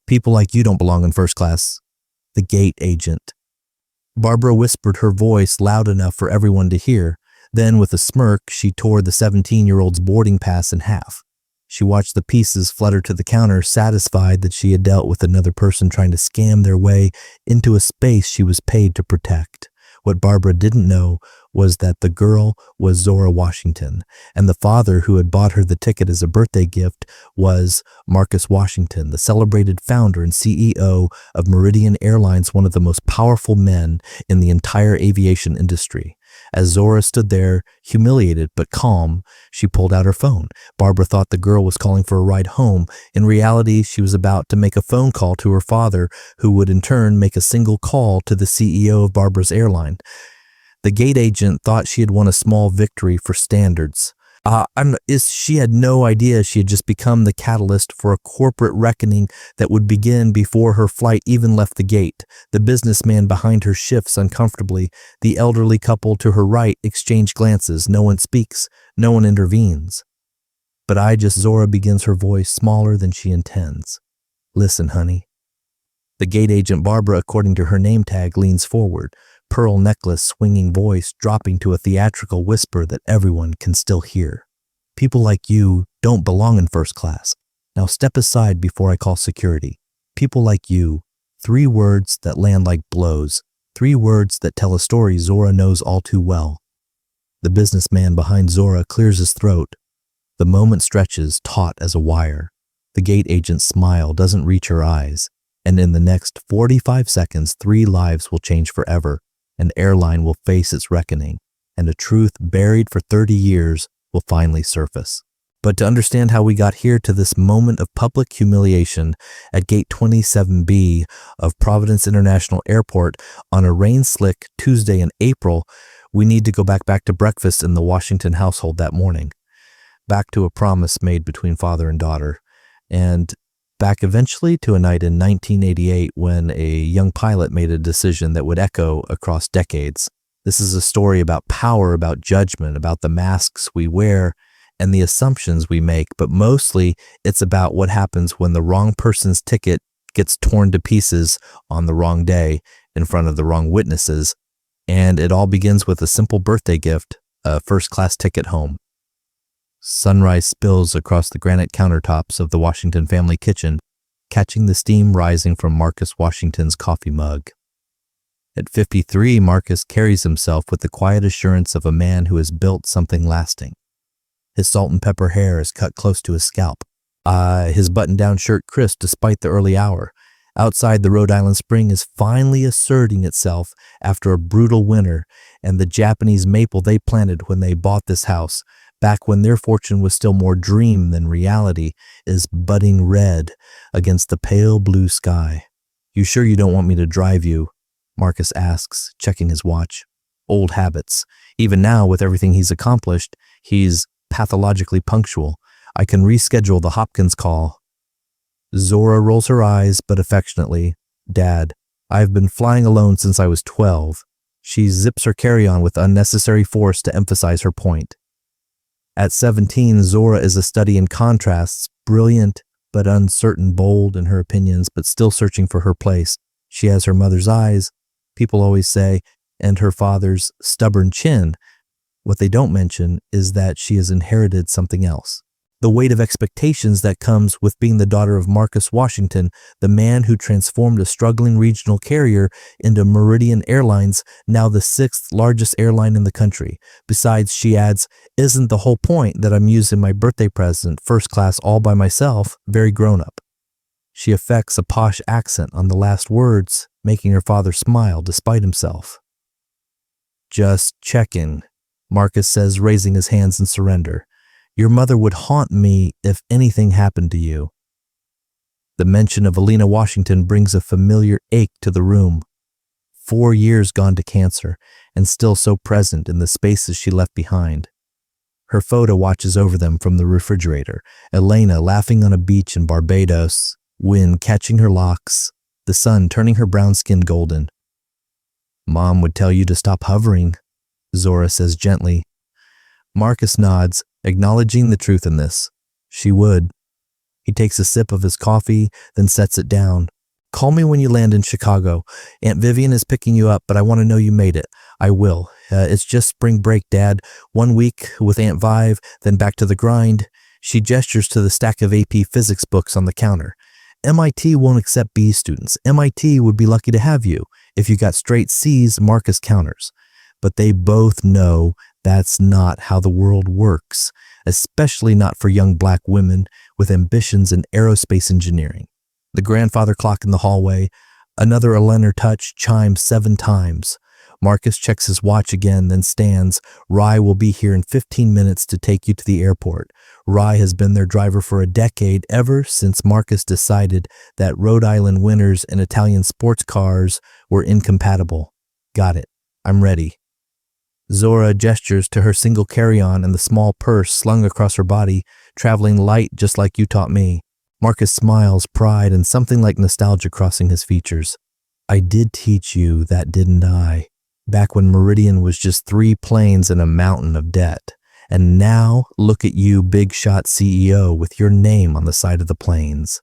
People like you don't belong in first class. The gate agent. Barbara whispered her voice loud enough for everyone to hear. Then, with a smirk, she tore the 17-year-old's boarding pass in half. She watched the pieces flutter to the counter, satisfied that she had dealt with another person trying to scam their way into a space she was paid to protect. What Barbara didn't know was that the girl was Zora Washington, and the father who had bought her the ticket as a birthday gift was Marcus Washington, the celebrated founder and CEO of Meridian Airlines, one of the most powerful men in the entire aviation industry. As Zora stood there, humiliated but calm, she pulled out her phone. Barbara thought the girl was calling for a ride home. In reality, she was about to make a phone call to her father, who would in turn make a single call to the CEO of Barbara's airline. The gate agent thought she had won a small victory for standards. She had no idea she had just become the catalyst for a corporate reckoning that would begin before her flight even left the gate. The businessman behind her shifts uncomfortably. The elderly couple to her right exchange glances. No one speaks. No one intervenes. But Zora begins her voice smaller than she intends. Listen, honey. The gate agent Barbara, according to her name tag, leans forward. Pearl necklace, swinging voice dropping to a theatrical whisper that everyone can still hear. People like you don't belong in first class. Now step aside before I call security. People like you. 3 words that land like blows. 3 words that tell a story Zora knows all too well. The businessman behind Zora clears his throat. The moment stretches, taut as a wire. The gate agent's smile doesn't reach her eyes. And in the next 45 seconds, 3 lives will change forever. An airline will face its reckoning, and a truth buried for 30 years will finally surface. But to understand how we got here to this moment of public humiliation at Gate 27B of Providence International Airport on a rain-slick Tuesday in April, we need to go back to breakfast in the Washington household that morning, back to a promise made between father and daughter, and back eventually to a night in 1988 when a young pilot made a decision that would echo across decades. This is a story about power, about judgment, about the masks we wear and the assumptions we make, but mostly it's about what happens when the wrong person's ticket gets torn to pieces on the wrong day in front of the wrong witnesses. And it all begins with a simple birthday gift, a first-class ticket home. Sunrise spills across the granite countertops of the Washington family kitchen, catching the steam rising from Marcus Washington's coffee mug. At 53, Marcus carries himself with the quiet assurance of a man who has built something lasting. His salt and pepper hair is cut close to his scalp. His button-down shirt crisp despite the early hour. Outside, the Rhode Island spring is finally asserting itself after a brutal winter, and the Japanese maple they planted when they bought this house, back when their fortune was still more dream than reality, is budding red against the pale blue sky. You sure you don't want me to drive you? Marcus asks, checking his watch. Old habits. Even now, with everything he's accomplished, he's pathologically punctual. I can reschedule the Hopkins call. Zora rolls her eyes, but affectionately. Dad, I've been flying alone since I was 12. She zips her carry-on with unnecessary force to emphasize her point. At 17, Zora is a study in contrasts, brilliant but uncertain, bold in her opinions, but still searching for her place. She has her mother's eyes, people always say, and her father's stubborn chin. What they don't mention is that she has inherited something else. The weight of expectations that comes with being the daughter of Marcus Washington, the man who transformed a struggling regional carrier into Meridian Airlines, now the 6th largest airline in the country. Besides, she adds, isn't the whole point that I'm using my birthday present, first class all by myself, very grown up? She affects a posh accent on the last words, making her father smile despite himself. Just checking, Marcus says, raising his hands in surrender. Your mother would haunt me if anything happened to you. The mention of Alina Washington brings a familiar ache to the room. 4 years gone to cancer, and still so present in the spaces she left behind. Her photo watches over them from the refrigerator, Elena laughing on a beach in Barbados, wind catching her locks, the sun turning her brown skin golden. Mom would tell you to stop hovering, Zora says gently. Marcus nods, acknowledging the truth in this. She would. He takes a sip of his coffee, then sets it down. Call me when you land in Chicago. Aunt Vivian is picking you up, but I want to know you made it. I will. It's just spring break, Dad. 1 week with Aunt Vive, then back to the grind. She gestures to the stack of AP physics books on the counter. MIT won't accept B students. MIT would be lucky to have you. If you got straight C's, Marcus counters. But they both know that's not how the world works, especially not for young black women with ambitions in aerospace engineering. The grandfather clock in the hallway, another Eleanor touch, chimes 7 times. Marcus checks his watch again, then stands. Rye will be here in 15 minutes to take you to the airport. Rye has been their driver for a decade, ever since Marcus decided that Rhode Island winters and Italian sports cars were incompatible. Got it. I'm ready. Zora gestures to her single carry-on and the small purse slung across her body, traveling light just like you taught me. Marcus smiles, pride and something like nostalgia crossing his features. I did teach you that, didn't I? Back when Meridian was just 3 planes and a mountain of debt. And now, look at you, big shot CEO, with your name on the side of the planes.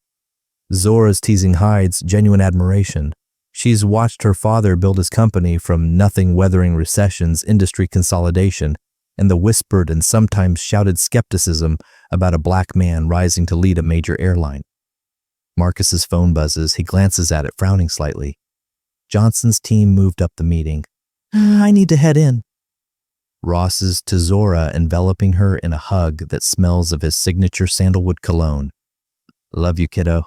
Zora's teasing hides genuine admiration. She's watched her father build his company from nothing weathering recessions, industry consolidation, and the whispered and sometimes shouted skepticism about a black man rising to lead a major airline. Marcus's phone buzzes. He glances at it, frowning slightly. Johnson's team moved up the meeting. I need to head in. Ross's to Zora, enveloping her in a hug that smells of his signature sandalwood cologne. Love you, kiddo.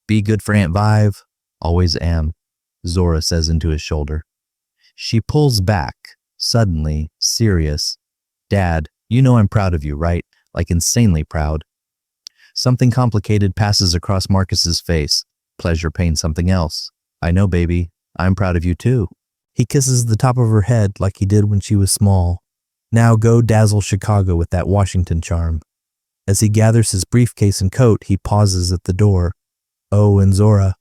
Be good for Aunt Vive. Always am, Zora says into his shoulder. She pulls back, suddenly serious. Dad, you know I'm proud of you, right? Like insanely proud. Something complicated passes across Marcus's face. Pleasure, pain, something else. I know, baby. I'm proud of you too. He kisses the top of her head like he did when she was small. Now go dazzle Chicago with that Washington charm. As he gathers his briefcase and coat, he pauses at the door. Oh, and Zora,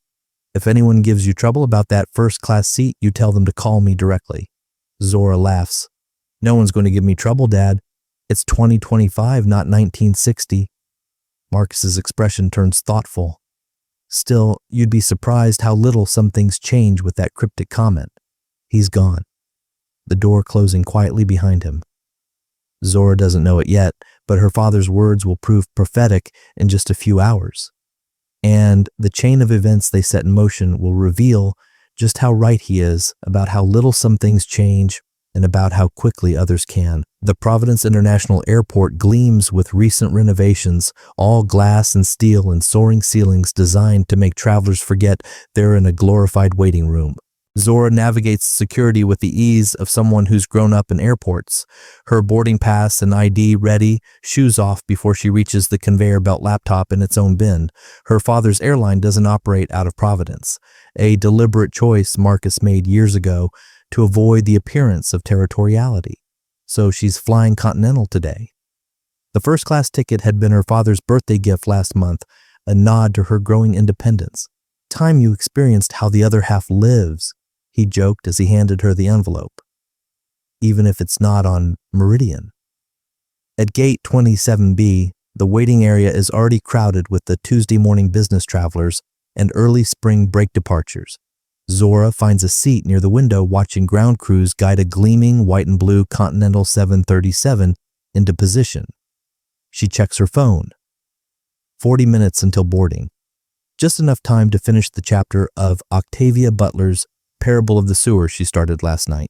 if anyone gives you trouble about that first-class seat, you tell them to call me directly. Zora laughs. No one's going to give me trouble, Dad. It's 2025, not 1960. Marcus's expression turns thoughtful. Still, you'd be surprised how little some things change with that cryptic comment. He's gone, the door closing quietly behind him. Zora doesn't know it yet, but her father's words will prove prophetic in just a few hours. And the chain of events they set in motion will reveal just how right he is about how little some things change and about how quickly others can. The Providence International Airport gleams with recent renovations, all glass and steel and soaring ceilings designed to make travelers forget they're in a glorified waiting room. Zora navigates security with the ease of someone who's grown up in airports. Her boarding pass and ID ready, shoes off before she reaches the conveyor belt laptop in its own bin. Her father's airline doesn't operate out of Providence, a deliberate choice Marcus made years ago to avoid the appearance of territoriality. So she's flying Continental today. The first-class ticket had been her father's birthday gift last month, a nod to her growing independence. Time you experienced how the other half lives, he joked as he handed her the envelope. Even if it's not on Meridian. At gate 27B, the waiting area is already crowded with the Tuesday morning business travelers and early spring break departures. Zora finds a seat near the window watching ground crews guide a gleaming white and blue Continental 737 into position. She checks her phone. 40 minutes until boarding. Just enough time to finish the chapter of Octavia Butler's Parable of the Sewer she started last night.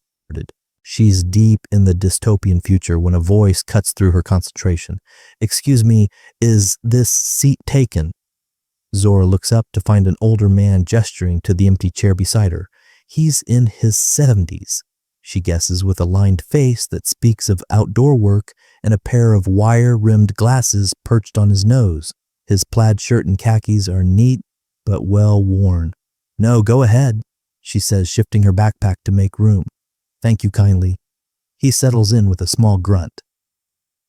She's deep in the dystopian future when a voice cuts through her concentration. Excuse me, is this seat taken? Zora looks up to find an older man gesturing to the empty chair beside her. He's in his 70s, she guesses, with a lined face that speaks of outdoor work and a pair of wire-rimmed glasses perched on his nose. His plaid shirt and khakis are neat but well worn. No, go ahead, she says, shifting her backpack to make room. Thank you kindly. He settles in with a small grunt.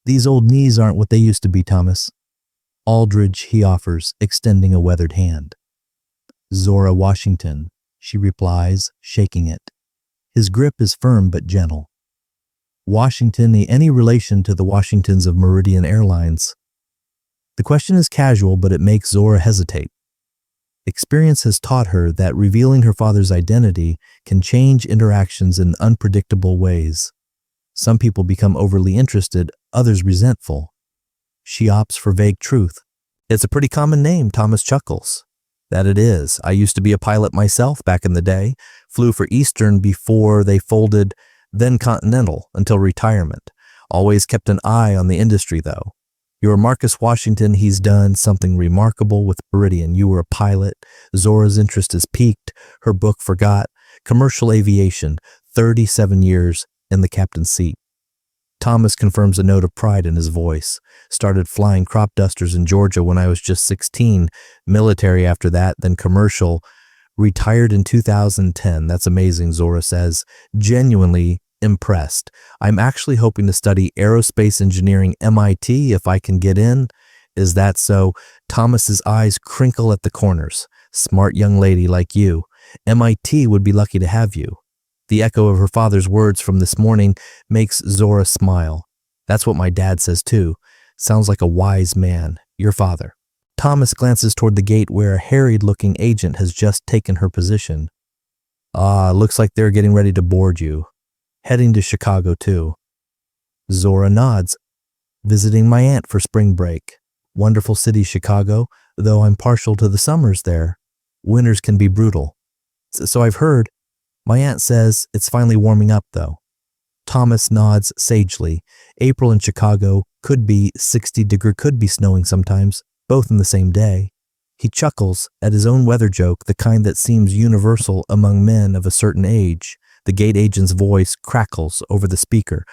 These old knees aren't what they used to be, Thomas. Aldridge, he offers, extending a weathered hand. Zora Washington, she replies, shaking it. His grip is firm but gentle. Washington, any relation to the Washingtons of Meridian Airlines? The question is casual, but it makes Zora hesitate. Experience has taught her that revealing her father's identity can change interactions in unpredictable ways. Some people become overly interested, others resentful. She opts for vague truth. It's a pretty common name, Thomas chuckles. That it is. I used to be a pilot myself back in the day, flew for Eastern before they folded, then Continental until retirement. Always kept an eye on the industry though. You're Marcus Washington, he's done something remarkable with Meridian. You were a pilot. Zora's interest is piqued. Her book forgot. Commercial aviation, 37 years in the captain's seat. Thomas confirms a note of pride in his voice. Started flying crop dusters in Georgia when I was just 16. Military after that, then commercial. Retired in 2010. That's amazing, Zora says. Genuinely impressed. I'm actually hoping to study aerospace engineering MIT if I can get in. Is that so? Thomas's eyes crinkle at the corners. Smart young lady like you. MIT would be lucky to have you. The echo of her father's words from this morning makes Zora smile. That's what my dad says too. Sounds like a wise man. Your father. Thomas glances toward the gate where a harried-looking agent has just taken her position. Looks like they're getting ready to board you. Heading to Chicago too. Zora nods. Visiting my aunt for spring break. Wonderful city, Chicago, though I'm partial to the summers there. Winters can be brutal. So I've heard. My aunt says it's finally warming up though. Thomas nods sagely. April in Chicago could be 60-degree, could be snowing sometimes, both in the same day. He chuckles at his own weather joke, the kind that seems universal among men of a certain age. The gate agent's voice crackles over the speaker.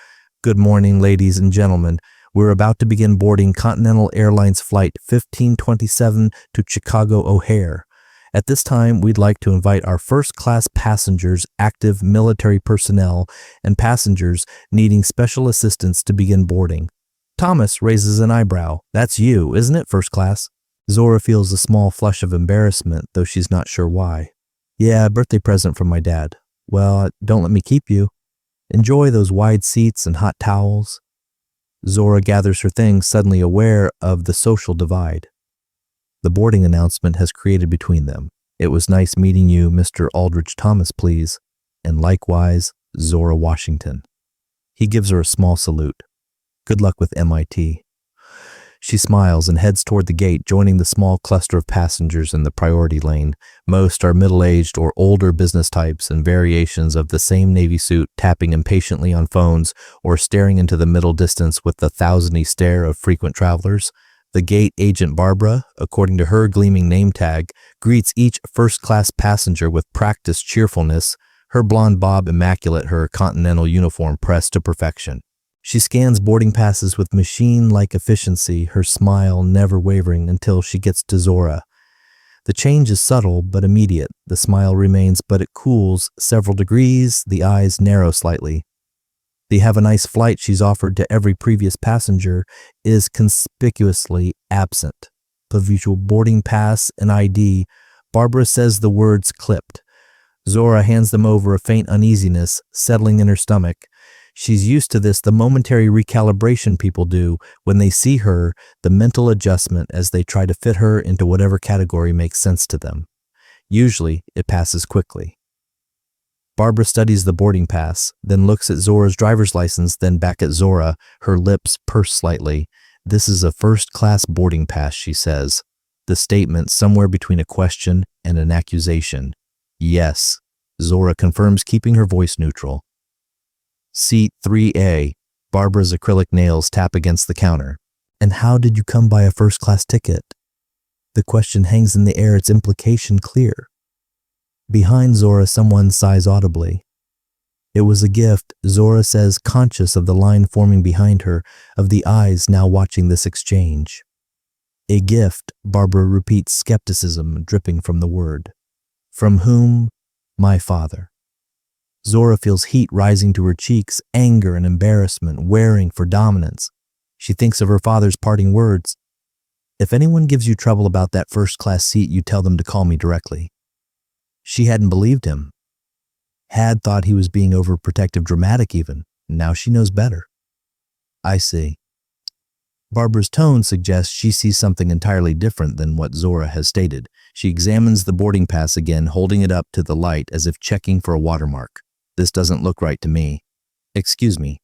Good morning, ladies and gentlemen. We're about to begin boarding Continental Airlines Flight 1527 to Chicago O'Hare. At this time, we'd like to invite our first-class passengers, active military personnel, and passengers needing special assistance to begin boarding. Thomas raises an eyebrow. That's you, isn't it, first class? Zora feels a small flush of embarrassment, though she's not sure why. Yeah, a birthday present from my dad. Well, don't let me keep you. Enjoy those wide seats and hot towels. Zora gathers her things, suddenly aware of the social divide. The boarding announcement has created between them. It was nice meeting you, Mr. Aldrich Thomas, please. And likewise, Zora Washington. He gives her a small salute. Good luck with MIT. She smiles and heads toward the gate, joining the small cluster of passengers in the priority lane. Most are middle-aged or older business types and variations of the same navy suit, tapping impatiently on phones or staring into the middle distance with the thousand-y stare of frequent travelers. The gate agent Barbara, according to her gleaming name tag, greets each first-class passenger with practiced cheerfulness, her blonde bob immaculate, her Continental uniform pressed to perfection. She scans boarding passes with machine-like efficiency, her smile never wavering until she gets to Zora. The change is subtle but immediate. The smile remains, but it cools several degrees, the eyes narrow slightly. The "have a nice flight" she's offered to every previous passenger is conspicuously absent. Provisional boarding pass and ID. Barbara says the words clipped. Zora hands them over, a faint uneasiness settling in her stomach. She's used to this, the momentary recalibration people do when they see her, the mental adjustment as they try to fit her into whatever category makes sense to them. Usually, it passes quickly. Barbara studies the boarding pass, then looks at Zora's driver's license, then back at Zora, her lips purse slightly. This is a first-class boarding pass, she says. The statement somewhere between a question and an accusation. Yes, Zora confirms, keeping her voice neutral. Seat 3A. Barbara's acrylic nails tap against the counter. And how did you come by a first-class ticket? The question hangs in the air, its implication clear. Behind Zora, someone sighs audibly. It was a gift, Zora says, conscious of the line forming behind her, of the eyes now watching this exchange. A gift, Barbara repeats, skepticism dripping from the word. From whom? My father. Zora feels heat rising to her cheeks, anger and embarrassment wearing for dominance. She thinks of her father's parting words. If anyone gives you trouble about that first-class seat, you tell them to call me directly. She hadn't believed him. Had thought he was being overprotective, dramatic even. Now she knows better. I see. Barbara's tone suggests she sees something entirely different than what Zora has stated. She examines the boarding pass again, holding it up to the light as if checking for a watermark. This doesn't look right to me. Excuse me.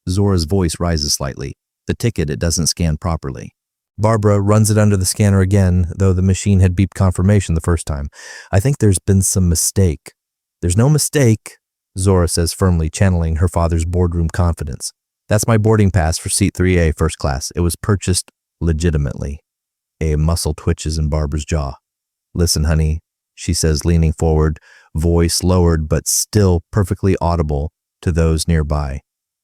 Zora's voice rises slightly. The ticket, it doesn't scan properly. Barbara runs it under the scanner again, though the machine had beeped confirmation the first time. I think there's been some mistake. There's no mistake, Zora says firmly, channeling her father's boardroom confidence. That's my boarding pass for seat 3A first class. It was purchased legitimately. A muscle twitches in Barbara's jaw. Listen, honey, she says, leaning forward, voice lowered but still perfectly audible to those nearby.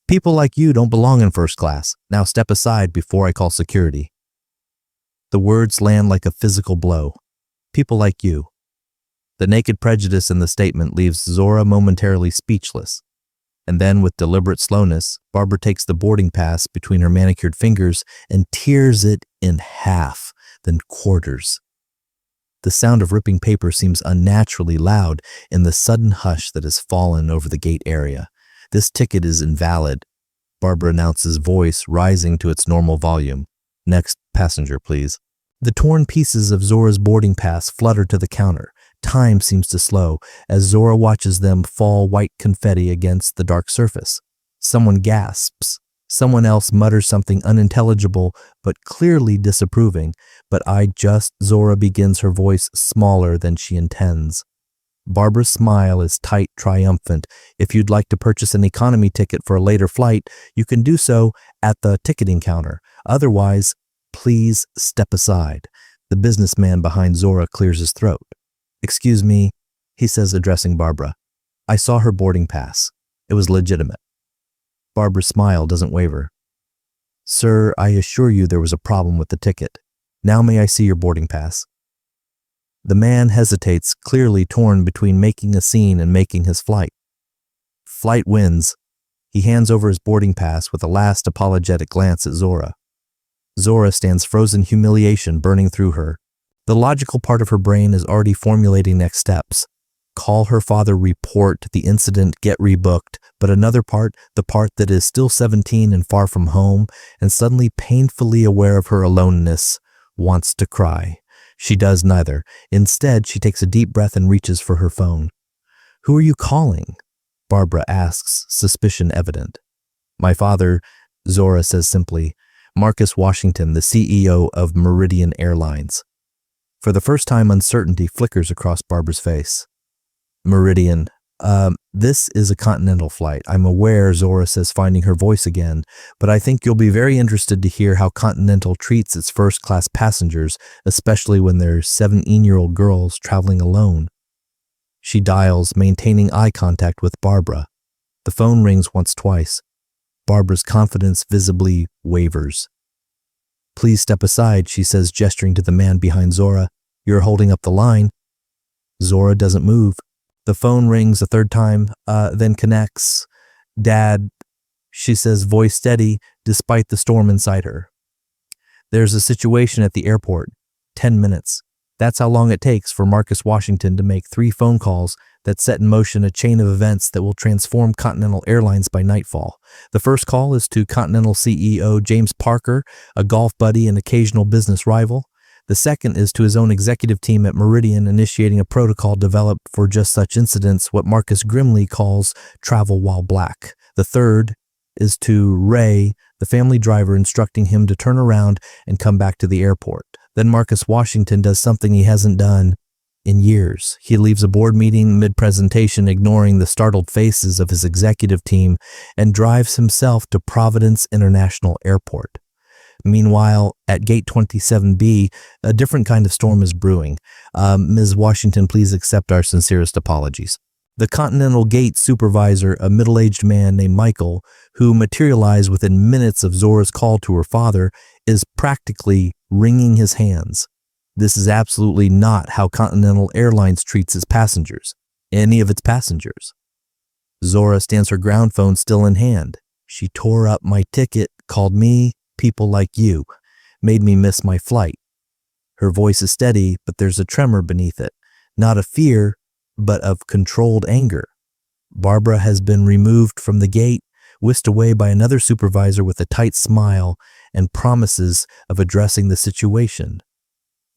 People like you don't belong in first class. Now step aside before I call security. The words land like a physical blow. People like you. The naked prejudice in the statement leaves Zora momentarily speechless. And then, with deliberate slowness, Barbara takes the boarding pass between her manicured fingers and tears it in half, then quarters. The sound of ripping paper seems unnaturally loud in the sudden hush that has fallen over the gate area. This ticket is invalid, Barbara announces, voice rising to its normal volume. Next passenger, please. The torn pieces of Zora's boarding pass flutter to the counter. Time seems to slow as Zora watches them fall white confetti against the dark surface. Someone gasps. Someone else mutters something unintelligible but clearly disapproving. But Zora begins, her voice smaller than she intends. Barbara's smile is tight, triumphant. If you'd like to purchase an economy ticket for a later flight, you can do so at the ticketing counter. Otherwise, please step aside. The businessman behind Zora clears his throat. Excuse me, he says, addressing Barbara. I saw her boarding pass. It was legitimate. Barbara's smile doesn't waver. Sir, I assure you there was a problem with the ticket. Now may I see your boarding pass? The man hesitates, clearly torn between making a scene and making his flight. Flight wins. He hands over his boarding pass with a last apologetic glance at Zora. Zora stands frozen, humiliation burning through her. The logical part of her brain is already formulating next steps. Call her father, report the incident, get rebooked. But another part, the part that is still 17 and far from home, and suddenly painfully aware of her aloneness, wants to cry. She does neither. Instead, she takes a deep breath and reaches for her phone. Who are you calling? Barbara asks, suspicion evident. My father, Zora says simply. Marcus Washington, the CEO of Meridian Airlines. For the first time, uncertainty flickers across Barbara's face. Meridian. This is a continental flight. I'm aware, Zora says, finding her voice again, but I think you'll be very interested to hear how Continental treats its first-class passengers, especially when they're 17-year-old girls traveling alone. She dials, maintaining eye contact with Barbara. The phone rings once, twice. Barbara's confidence visibly wavers. Please step aside, she says, gesturing to the man behind Zora. You're holding up the line. Zora doesn't move. The phone rings a third time, then connects. Dad, she says, voice steady, despite the storm inside her. There's a situation at the airport. 10 minutes. That's how long it takes for Marcus Washington to make 3 phone calls that set in motion a chain of events that will transform Continental Airlines by nightfall. The first call is to Continental CEO James Parker, a golf buddy and occasional business rival. The second is to his own executive team at Meridian, initiating a protocol developed for just such incidents, what Marcus grimly calls travel while black. The third is to Ray, the family driver, instructing him to turn around and come back to the airport. Then Marcus Washington does something he hasn't done in years. He leaves a board meeting mid-presentation, ignoring the startled faces of his executive team, and drives himself to Providence International Airport. Meanwhile, at Gate 27B, a different kind of storm is brewing. Ms. Washington, please accept our sincerest apologies. The Continental Gate supervisor, a middle-aged man named Michael, who materialized within minutes of Zora's call to her father, is practically wringing his hands. This is absolutely not how Continental Airlines treats its passengers, any of its passengers. Zora stands her ground phone still in hand. She tore up my ticket, called me, people like you, made me miss my flight. Her voice is steady, but there's a tremor beneath it, not of fear, but of controlled anger. Barbara has been removed from the gate. whisked away by another supervisor with a tight smile and promises of addressing the situation.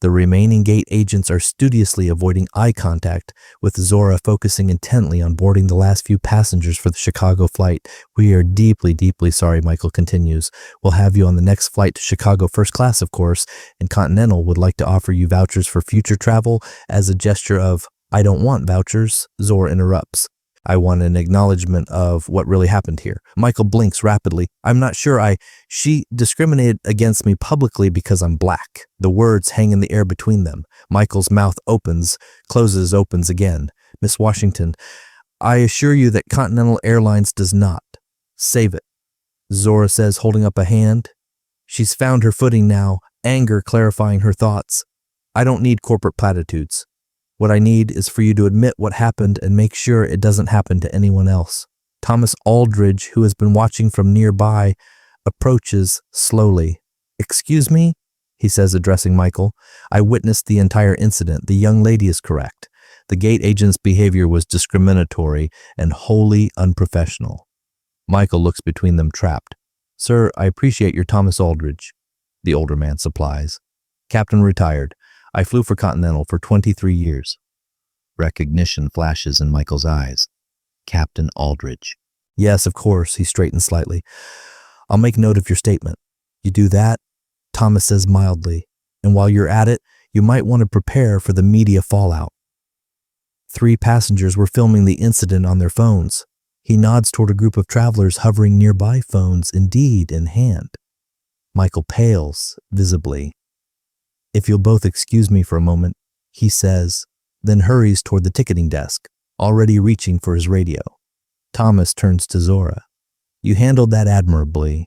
The remaining gate agents are studiously avoiding eye contact, with Zora focusing intently on boarding the last few passengers for the Chicago flight. "We are deeply, deeply sorry," Michael continues. "We'll have you on the next flight to Chicago first class, of course, and Continental would like to offer you vouchers for future travel as a gesture of—" "I don't want vouchers," Zora interrupts. "I want an acknowledgement of what really happened here." Michael blinks rapidly. "I'm not sure She discriminated against me publicly because I'm black." The words hang in the air between them. Michael's mouth opens, closes, opens again. "Miss Washington, I assure you that Continental Airlines does not." "Save it," Zora says, holding up a hand. She's found her footing now, anger clarifying her thoughts. "I don't need corporate platitudes. What I need is for you to admit what happened and make sure it doesn't happen to anyone else." Thomas Aldridge, who has been watching from nearby, approaches slowly. "Excuse me?" he says, addressing Michael. "I witnessed the entire incident. The young lady is correct. The gate agent's behavior was discriminatory and wholly unprofessional." Michael looks between them, trapped. "Sir, I appreciate your Thomas Aldridge," the older man supplies. "Captain retired. I flew for Continental for 23 years. Recognition flashes in Michael's eyes. "Captain Aldridge." "Yes, of course," he straightens slightly. "I'll make note of your statement." "You do that," Thomas says mildly, "and while you're at it, you might want to prepare for the media fallout." 3 passengers were filming the incident on their phones. He nods toward a group of travelers hovering nearby, phones indeed in hand. Michael pales visibly. "If you'll both excuse me for a moment," he says, then hurries toward the ticketing desk, already reaching for his radio. Thomas turns to Zora. "You handled that admirably."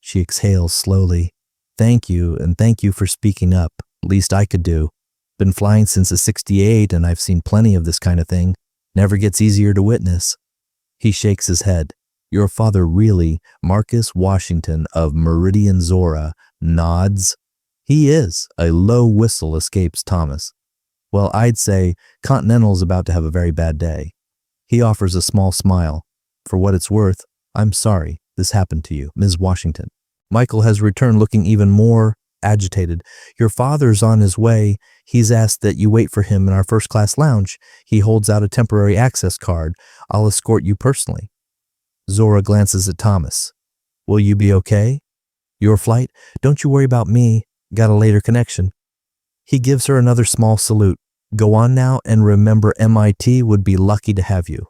She exhales slowly. "Thank you, and thank you for speaking up. Least I could do. Been flying since the '68, and I've seen plenty of this kind of thing. Never gets easier to witness." He shakes his head. "Your father really, Marcus Washington of Meridian Zora," nods. "He is." A low whistle escapes Thomas. "Well, I'd say Continental's about to have a very bad day." He offers a small smile. "For what it's worth, I'm sorry this happened to you, Ms. Washington." Michael has returned looking even more agitated. "Your father's on his way. He's asked that you wait for him in our first-class lounge. He holds out a temporary access card. I'll escort you personally." Zora glances at Thomas. "Will you be okay? Your flight? Don't you worry about me. Got a later connection." He gives her another small salute. "Go on now, and remember MIT would be lucky to have you."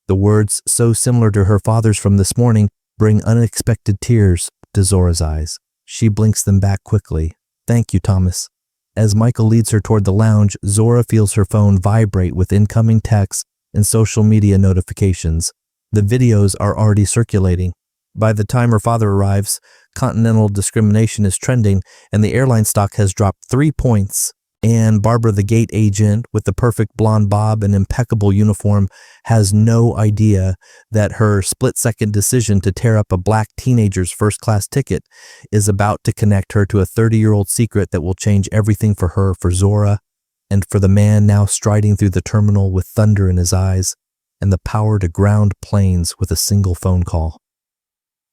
The words, so similar to her father's from this morning, bring unexpected tears to Zora's eyes. She blinks them back quickly. "Thank you, Thomas." As Michael leads her toward the lounge, Zora feels her phone vibrate with incoming texts and social media notifications. The videos are already circulating. By the time her father arrives, Continental discrimination is trending, and the airline stock has dropped 3 points. And Barbara, the gate agent, with the perfect blonde bob and impeccable uniform, has no idea that her split-second decision to tear up a black teenager's first-class ticket is about to connect her to a 30-year-old secret that will change everything for her, for Zora, and for the man now striding through the terminal with thunder in his eyes and the power to ground planes with a single phone call.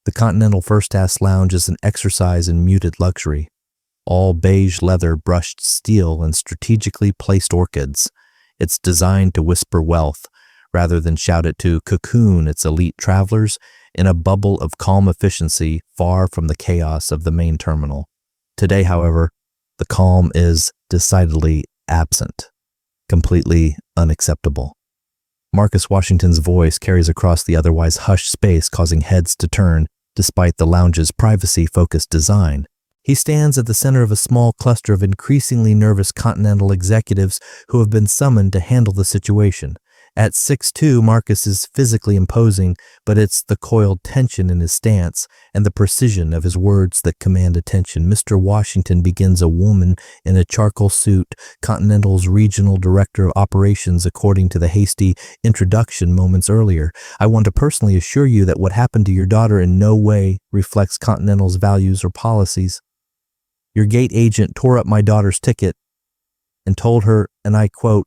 The Continental First-Class Lounge is an exercise in muted luxury. All beige leather, brushed steel, and strategically placed orchids. It's designed to whisper wealth, rather than shout it to cocoon its elite travelers in a bubble of calm efficiency far from the chaos of the main terminal. Today, however, the calm is decidedly absent, completely unacceptable. Marcus Washington's voice carries across the otherwise hushed space, causing heads to turn, despite the lounge's privacy-focused design. He stands at the center of a small cluster of increasingly nervous Continental executives who have been summoned to handle the situation. At 6'2", Marcus is physically imposing, but it's the coiled tension in his stance and the precision of his words that command attention. Mr. Washington begins a woman in a charcoal suit, Continental's regional director of operations, according to the hasty introduction moments earlier. "I want to personally assure you that what happened to your daughter in no way reflects Continental's values or policies. Your gate agent tore up my daughter's ticket and told her, and I quote,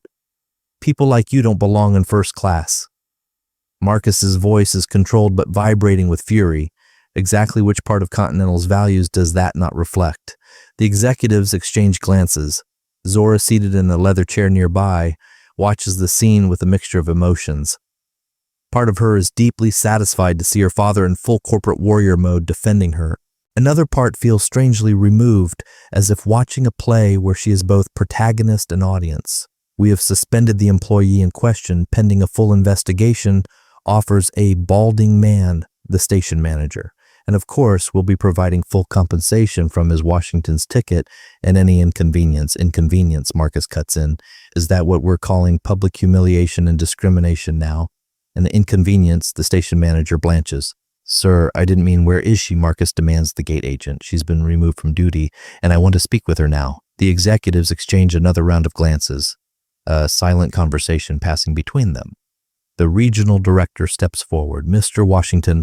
'People like you don't belong in first class.'" Marcus's voice is controlled but vibrating with fury. Exactly which part of Continental's values does that not reflect? The executives exchange glances. Zora, seated in a leather chair nearby, watches the scene with a mixture of emotions. Part of her is deeply satisfied to see her father in full corporate warrior mode defending her. Another part feels strangely removed, as if watching a play where she is both protagonist and audience. We have suspended the employee in question pending a full investigation, offers a balding man, the station manager. And of course, we'll be providing full compensation from Ms. Washington's ticket and any inconvenience. Inconvenience, Marcus cuts in. Is that what we're calling public humiliation and discrimination now? And the inconvenience, the station manager blanches. Sir, I didn't mean where is she, Marcus demands the gate agent. She's been removed from duty, and I want to speak with her now. The executives exchange another round of glances. A silent conversation passing between them. The regional director steps forward. Mr. Washington,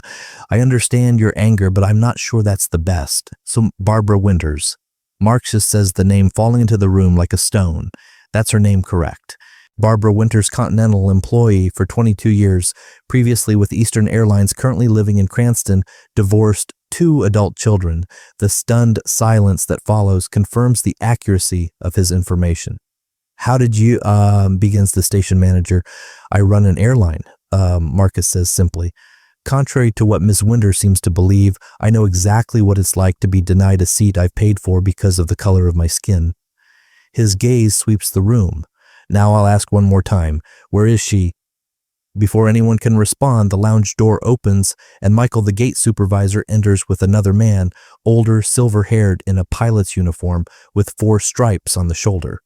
I understand your anger, but I'm not sure that's the best. So Barbara Winters. Marcus says the name falling into the room like a stone. That's her name correct. Barbara Winters, Continental employee for 22 years, previously with Eastern Airlines, currently living in Cranston, divorced, 2 adult children. The stunned silence that follows confirms the accuracy of his information. How did you, begins the station manager. I run an airline, Marcus says simply. Contrary to what Ms. Winder seems to believe, I know exactly what it's like to be denied a seat I've paid for because of the color of my skin. His gaze sweeps the room. Now I'll ask one more time. Where is she? Before anyone can respond, the lounge door opens and Michael, the gate supervisor, enters with another man, older, silver-haired, in a pilot's uniform with 4 stripes on the shoulder.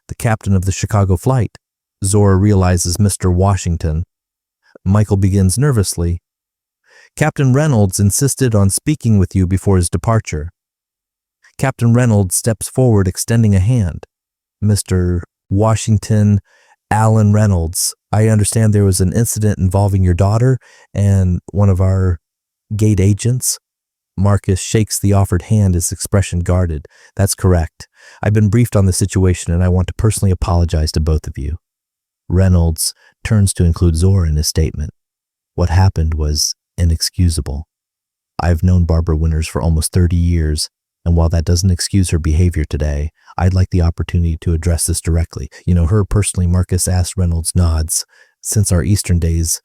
The captain of the Chicago flight. Zora realizes Mr. Washington. Michael begins nervously. Captain Reynolds insisted on speaking with you before his departure. Captain Reynolds steps forward, extending a hand. Mr. Washington, Alan Reynolds, I understand there was an incident involving your daughter and one of our gate agents. Marcus shakes the offered hand, his expression guarded. That's correct. I've been briefed on the situation and I want to personally apologize to both of you. Reynolds turns to include Zora in his statement. What happened was inexcusable. I've known Barbara Winters for almost 30 years, and while that doesn't excuse her behavior today, I'd like the opportunity to address this directly. You know, her personally, Marcus asked. Reynolds nods. Since our Eastern days,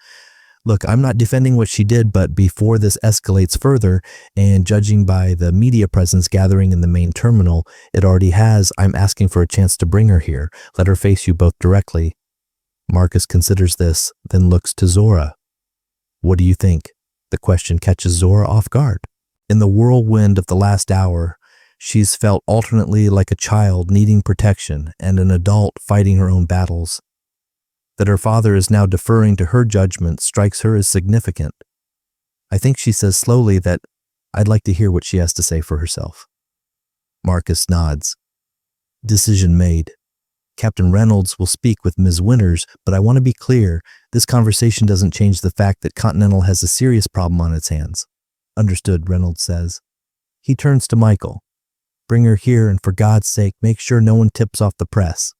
look, I'm not defending what she did, but before this escalates further, and judging by the media presence gathering in the main terminal, it already has, I'm asking for a chance to bring her here. Let her face you both directly. Marcus considers this, then looks to Zora. What do you think? The question catches Zora off guard. In the whirlwind of the last hour, she's felt alternately like a child needing protection and an adult fighting her own battles. That her father is now deferring to her judgment strikes her as significant. I think she says slowly that I'd like to hear what she has to say for herself. Marcus nods. Decision made. Captain Reynolds will speak with Ms. Winters, but I want to be clear, this conversation doesn't change the fact that Continental has a serious problem on its hands. Understood, Reynolds says. He turns to Michael. Bring her here and for God's sake, make sure no one tips off the press.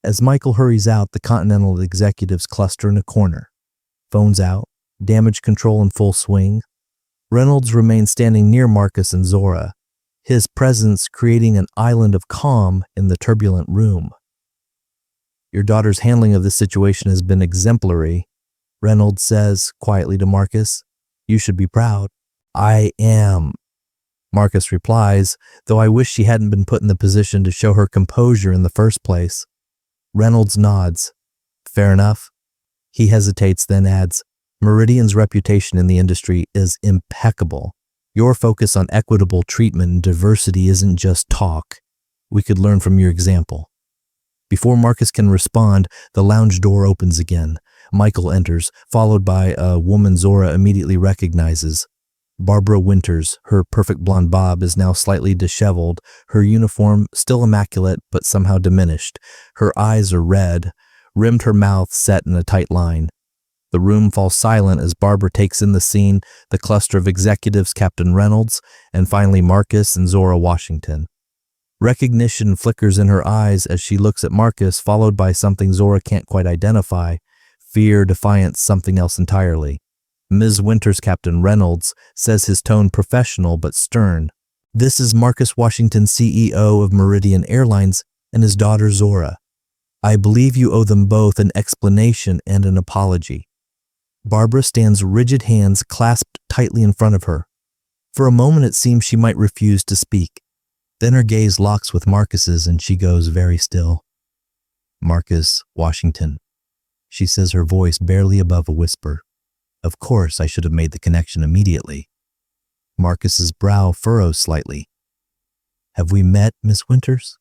As Michael hurries out, the Continental executives cluster in a corner. Phones out, damage control in full swing. Reynolds remains standing near Marcus and Zora, his presence creating an island of calm in the turbulent room. Your daughter's handling of this situation has been exemplary, Reynolds says quietly to Marcus. You should be proud. I am, Marcus replies, though I wish she hadn't been put in the position to show her composure in the first place. Reynolds nods. Fair enough. He hesitates, then adds, Meridian's reputation in the industry is impeccable. Your focus on equitable treatment and diversity isn't just talk. We could learn from your example. Before Marcus can respond, the lounge door opens again. Michael enters, followed by a woman Zora immediately recognizes. Barbara Winters, her perfect blonde bob is now slightly disheveled, her uniform still immaculate but somehow diminished. Her eyes are red, rimmed her mouth set in a tight line. The room falls silent as Barbara takes in the scene, the cluster of executives, Captain Reynolds, and finally Marcus and Zora Washington. Recognition flickers in her eyes as she looks at Marcus, followed by something Zora can't quite identify. Fear, defiance, something else entirely. Ms. Winters, Captain Reynolds, says his tone professional but stern. This is Marcus Washington, CEO of Meridian Airlines, and his daughter Zora. I believe you owe them both an explanation and an apology. Barbara stands, rigid hands clasped tightly in front of her. For a moment it seems she might refuse to speak. Then her gaze locks with Marcus's and she goes very still. Marcus Washington, she says, her voice barely above a whisper. Of course, I should have made the connection immediately. Marcus's brow furrows slightly. Have we met, Miss Winters?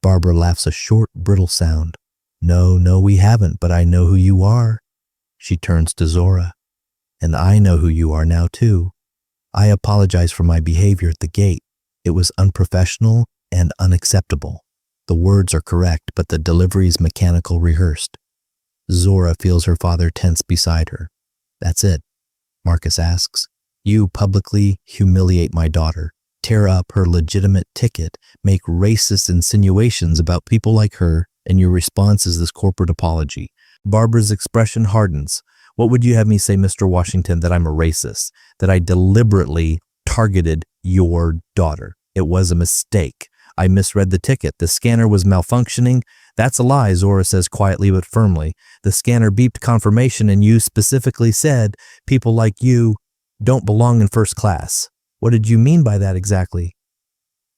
Barbara laughs a short, brittle sound. No, we haven't, but I know who you are. She turns to Zora. And I know who you are now, too. I apologize for my behavior at the gate. It was unprofessional and unacceptable. The words are correct, but the delivery is mechanical, rehearsed. Zora feels her father tense beside her. That's it, Marcus asks. You publicly humiliate my daughter, tear up her legitimate ticket, make racist insinuations about people like her, and your response is this corporate apology. Barbara's expression hardens. What would you have me say, Mr. Washington, that I'm a racist, that I deliberately targeted your daughter? It was a mistake. I misread the ticket. The scanner was malfunctioning. That's a lie, Zora says quietly but firmly. The scanner beeped confirmation and you specifically said people like you don't belong in first class. What did you mean by that exactly?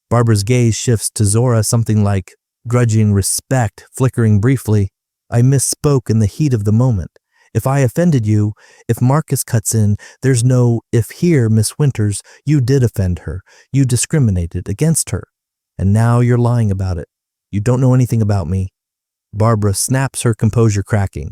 Barbara's gaze shifts to Zora, something like grudging respect flickering briefly. I misspoke in the heat of the moment. If I offended you, if Marcus cuts in, there's no if here, Miss Winters. You did offend her. You discriminated against her. And now you're lying about it. You don't know anything about me. Barbara snaps, her composure cracking.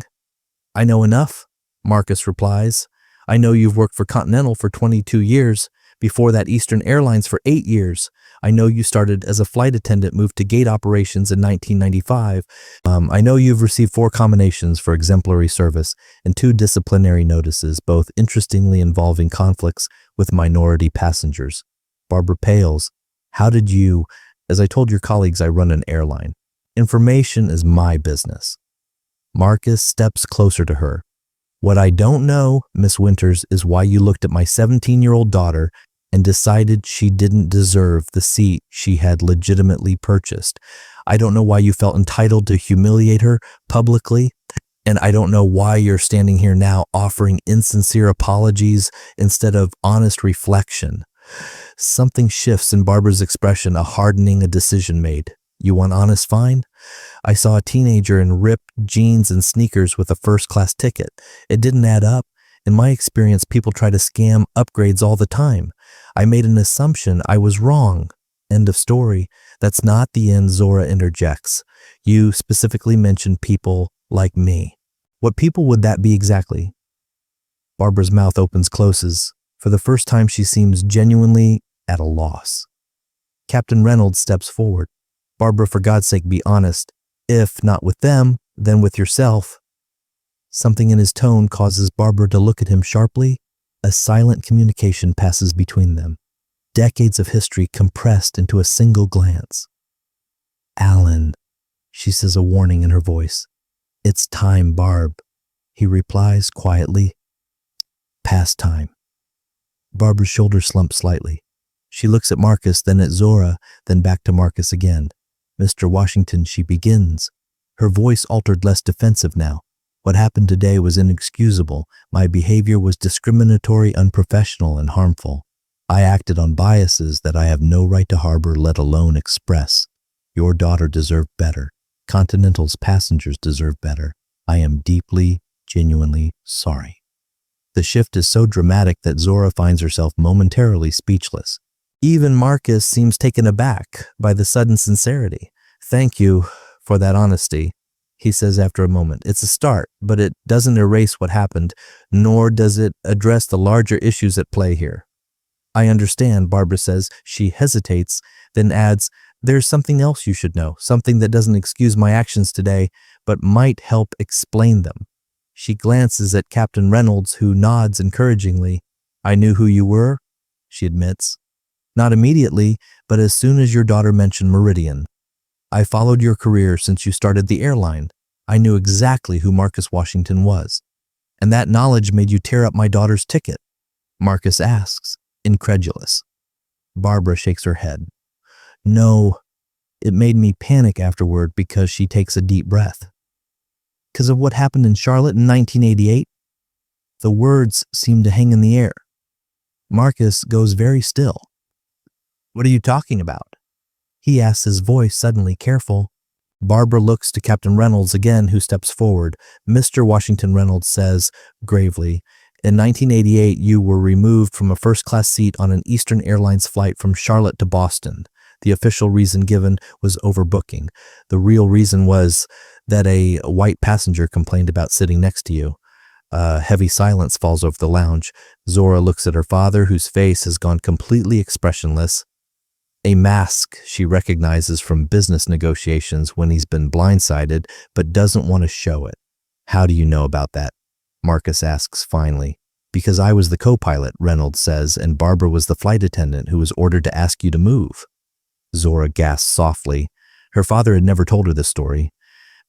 I know enough, Marcus replies. I know you've worked for Continental for 22 years. Before that, Eastern Airlines for 8 years. I know you started as a flight attendant, moved to gate operations in 1995. I know you've received 4 commendations for exemplary service and 2 disciplinary notices, both interestingly involving conflicts with minority passengers. Barbara pales. How did you... As I told your colleagues, I run an airline. Information is my business. Marcus steps closer to her. What I don't know, Miss Winters, is why you looked at my 17-year-old daughter and decided she didn't deserve the seat she had legitimately purchased. I don't know why you felt entitled to humiliate her publicly, and I don't know why you're standing here now offering insincere apologies instead of honest reflection. Something shifts in Barbara's expression, a hardening, a decision made. You want honest? Fine. I saw a teenager in ripped jeans and sneakers with a first-class ticket. It didn't add up. In my experience, people try to scam upgrades all the time. I made an assumption. I was wrong. End of story. That's not the end, Zora interjects. You specifically mentioned people like me. What people would that be exactly? Barbara's mouth closes. For the first time, she seems genuinely at a loss. Captain Reynolds steps forward. Barbara, for God's sake, be honest. If not with them, then with yourself. Something in his tone causes Barbara to look at him sharply. A silent communication passes between them. Decades of history compressed into a single glance. Alan, she says, a warning in her voice. It's time, Barb. He replies quietly. Past time. Barbara's shoulders slump slightly. She looks at Marcus, then at Zora, then back to Marcus again. Mr. Washington, she begins. Her voice altered, less defensive now. What happened today was inexcusable. My behavior was discriminatory, unprofessional, and harmful. I acted on biases that I have no right to harbor, let alone express. Your daughter deserved better. Continental's passengers deserve better. I am deeply, genuinely sorry. The shift is so dramatic that Zora finds herself momentarily speechless. Even Marcus seems taken aback by the sudden sincerity. Thank you for that honesty, he says after a moment. It's a start, but it doesn't erase what happened, nor does it address the larger issues at play here. I understand, Barbara says. She hesitates, then adds, there's something else you should know, something that doesn't excuse my actions today, but might help explain them. She glances at Captain Reynolds, who nods encouragingly. I knew who you were, she admits. Not immediately, but as soon as your daughter mentioned Meridian. I followed your career since you started the airline. I knew exactly who Marcus Washington was. And that knowledge made you tear up my daughter's ticket. Marcus asks, incredulous. Barbara shakes her head. No, it made me panic afterward because she takes a deep breath. Because of what happened in Charlotte in 1988? The words seem to hang in the air. Marcus goes very still. What are you talking about? He asks, his voice suddenly careful. Barbara looks to Captain Reynolds again, who steps forward. Mr. Washington Reynolds says, gravely, in 1988, you were removed from a first-class seat on an Eastern Airlines flight from Charlotte to Boston. The official reason given was overbooking. The real reason was that a white passenger complained about sitting next to you. A heavy silence falls over the lounge. Zora looks at her father, whose face has gone completely expressionless. A mask she recognizes from business negotiations when he's been blindsided, but doesn't want to show it. How do you know about that? Marcus asks finally. Because I was the co-pilot, Reynolds says, and Barbara was the flight attendant who was ordered to ask you to move. Zora gasps softly. Her father had never told her this story.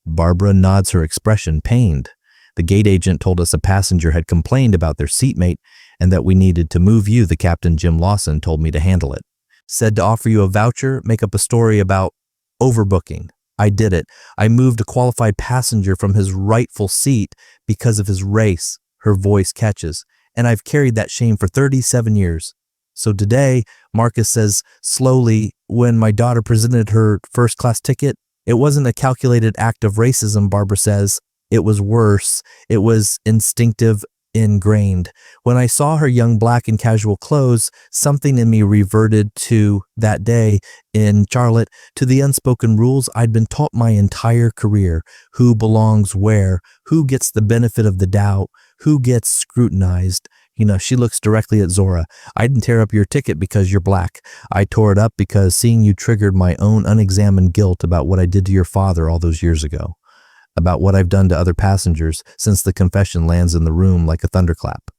Barbara nods, her expression pained. The gate agent told us a passenger had complained about their seatmate and that we needed to move you. The captain, Jim Lawson, told me to handle it. Said to offer you a voucher, make up a story about overbooking. I did it. I moved a qualified passenger from his rightful seat because of his race. Her voice catches. And I've carried that shame for 37 years. So today, Marcus says slowly, when my daughter presented her first-class ticket, it wasn't a calculated act of racism, Barbara says. It was worse. It was instinctive, ingrained. When I saw her young black in casual clothes, something in me reverted to that day in Charlotte, to the unspoken rules I'd been taught my entire career. Who belongs where? Who gets the benefit of the doubt? Who gets scrutinized? She looks directly at Zora. I didn't tear up your ticket because you're black. I tore it up because seeing you triggered my own unexamined guilt about what I did to your father all those years ago. About what I've done to other passengers since the confession lands in the room like a thunderclap.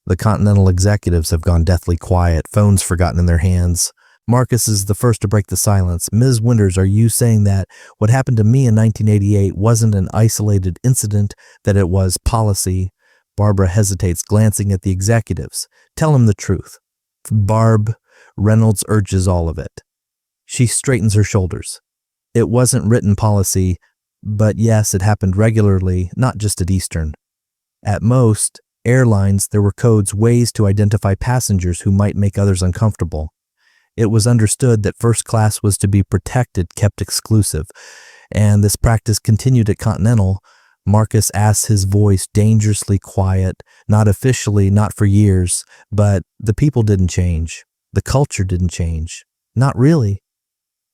The Continental executives have gone deathly quiet, phones forgotten in their hands. Marcus is the first to break the silence. Ms. Winters, are you saying that what happened to me in 1988 wasn't an isolated incident, that it was policy? Barbara hesitates, glancing at the executives. Tell him the truth. Barb, Reynolds urges all of it. She straightens her shoulders. It wasn't written policy, but yes, it happened regularly, not just at Eastern. At most airlines, there were codes, ways to identify passengers who might make others uncomfortable. It was understood that first class was to be protected, kept exclusive, and this practice continued at Continental. Marcus asks, his voice dangerously quiet, not officially, not for years, but the people didn't change. The culture didn't change. Not really.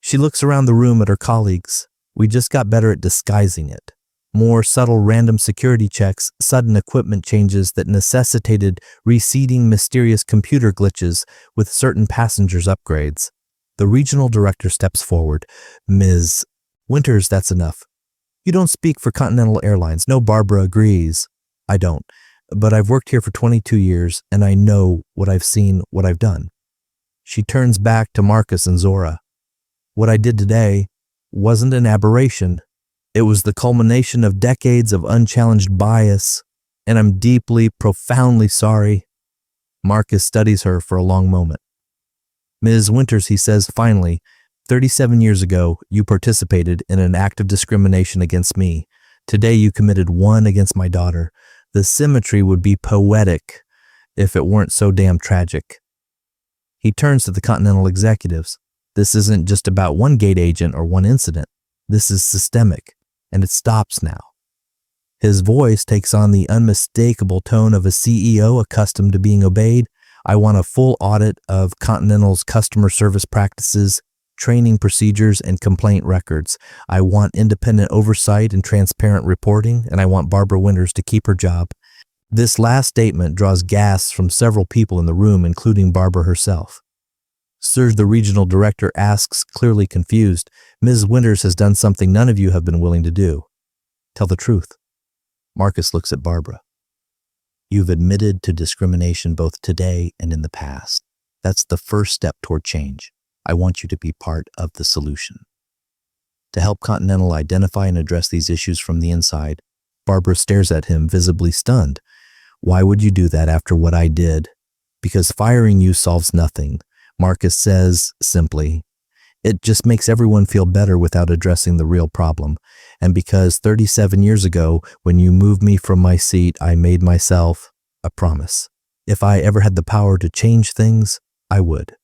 She looks around the room at her colleagues. We just got better at disguising it. More subtle random security checks, sudden equipment changes that necessitated receding mysterious computer glitches with certain passengers' upgrades. The regional director steps forward. Ms. Winters, that's enough. You don't speak for Continental Airlines. No, Barbara agrees. I don't. But I've worked here for 22 years, and I know what I've seen, what I've done. She turns back to Marcus and Zora. What I did today wasn't an aberration. It was the culmination of decades of unchallenged bias, and I'm deeply, profoundly sorry. Marcus studies her for a long moment. Ms. Winters, he says finally, 37 years ago, you participated in an act of discrimination against me. Today, you committed one against my daughter. The symmetry would be poetic if it weren't so damn tragic. He turns to the Continental executives. This isn't just about one gate agent or one incident. This is systemic, and it stops now. His voice takes on the unmistakable tone of a CEO accustomed to being obeyed. I want a full audit of Continental's customer service practices, training procedures, and complaint records. I want independent oversight and transparent reporting, and I want Barbara Winters to keep her job. This last statement draws gasps from several people in the room, including Barbara herself. Sir, the regional director asks, clearly confused. Ms. Winters has done something none of you have been willing to do. Tell the truth. Marcus looks at Barbara. You've admitted to discrimination both today and in the past. That's the first step toward change. I want you to be part of the solution. to help Continental identify and address these issues from the inside. Barbara stares at him, visibly stunned. Why would you do that after what I did? Because firing you solves nothing. Marcus says simply, it just makes everyone feel better without addressing the real problem. And because 37 years ago, when you moved me from my seat, I made myself a promise. If I ever had the power to change things, I would.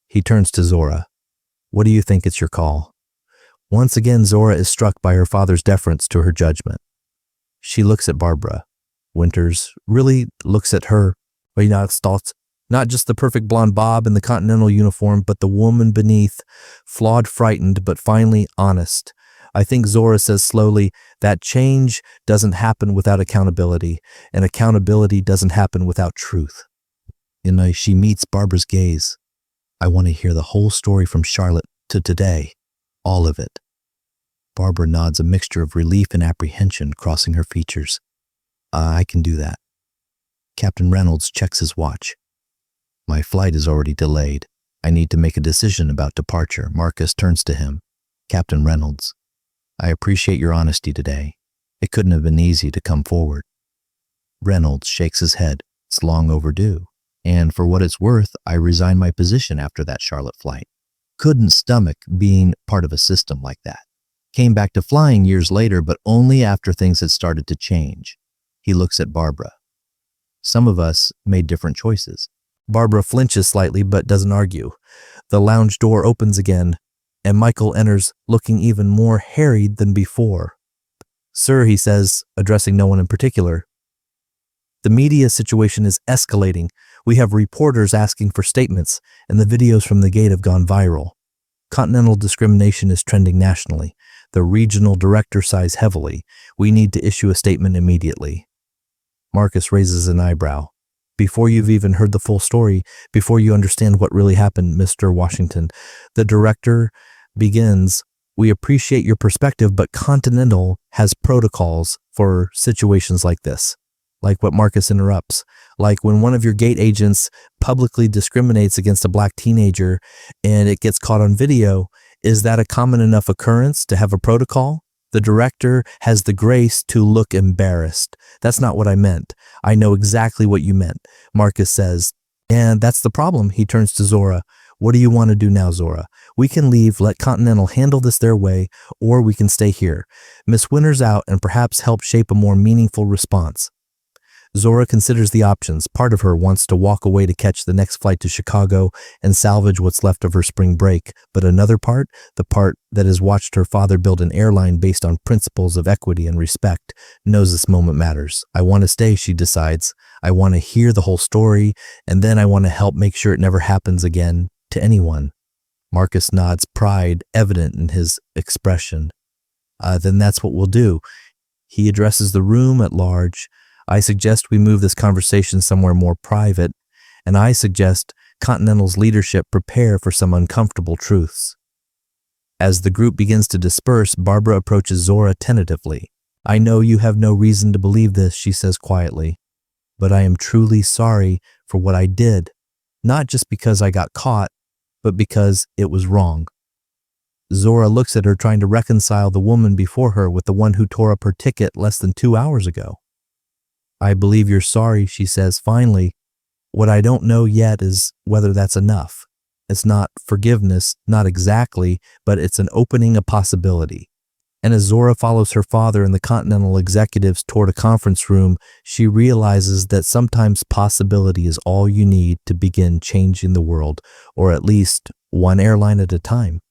He turns to Zora. What do you think? It's your call. Once again, Zora is struck by her father's deference to her judgment. She looks at Barbara. Winters really looks at her. Not just the perfect blonde bob in the Continental uniform, but the woman beneath, flawed, frightened, but finally honest. I think Zora says slowly, that change doesn't happen without accountability, and accountability doesn't happen without truth. She meets Barbara's gaze. I want to hear the whole story from Charlotte to today. All of it. Barbara nods, a mixture of relief and apprehension crossing her features. I can do that. Captain Reynolds checks his watch. My flight is already delayed. I need to make a decision about departure. Marcus turns to him. Captain Reynolds, I appreciate your honesty today. It couldn't have been easy to come forward. Reynolds shakes his head. It's long overdue. And for what it's worth, I resigned my position after that Charlotte flight. Couldn't stomach being part of a system like that. Came back to flying years later, but only after things had started to change. He looks at Barbara. Some of us made different choices. Barbara flinches slightly but doesn't argue. The lounge door opens again, and Michael enters looking even more harried than before. Sir, he says, addressing no one in particular, the media situation is escalating. We have reporters asking for statements, and the videos from the gate have gone viral. Continental discrimination is trending nationally. The regional director sighs heavily. We need to issue a statement immediately. Marcus raises an eyebrow. Before you've even heard the full story, before you understand what really happened, Mr. Washington, the director begins, we appreciate your perspective, but Continental has protocols for situations like this. Like what Marcus interrupts. Like when one of your gate agents publicly discriminates against a black teenager and it gets caught on video, is that a common enough occurrence to have a protocol? The director has the grace to look embarrassed. That's not what I meant. I know exactly what you meant, Marcus says. And that's the problem. He turns to Zora. What do you want to do now, Zora? We can leave, let Continental handle this their way, or we can stay here. Miss Winters out and perhaps help shape a more meaningful response. Zora considers the options. Part of her wants to walk away to catch the next flight to Chicago and salvage what's left of her spring break. But another part, the part that has watched her father build an airline based on principles of equity and respect, knows this moment matters. I want to stay, she decides. I want to hear the whole story, and then I want to help make sure it never happens again to anyone. Marcus nods, pride evident in his expression. Then that's what we'll do. He addresses the room at large. I suggest we move this conversation somewhere more private, and I suggest Continental's leadership prepare for some uncomfortable truths. As the group begins to disperse, Barbara approaches Zora tentatively. I know you have no reason to believe this, she says quietly, but I am truly sorry for what I did, not just because I got caught, but because it was wrong. Zora looks at her, trying to reconcile the woman before her with the one who tore up her ticket less than 2 hours ago. I believe you're sorry, she says finally. What I don't know yet is whether that's enough. It's not forgiveness, not exactly, but it's an opening a possibility. And as Zora follows her father and the Continental executives toward a conference room, she realizes that sometimes possibility is all you need to begin changing the world, or at least one airline at a time.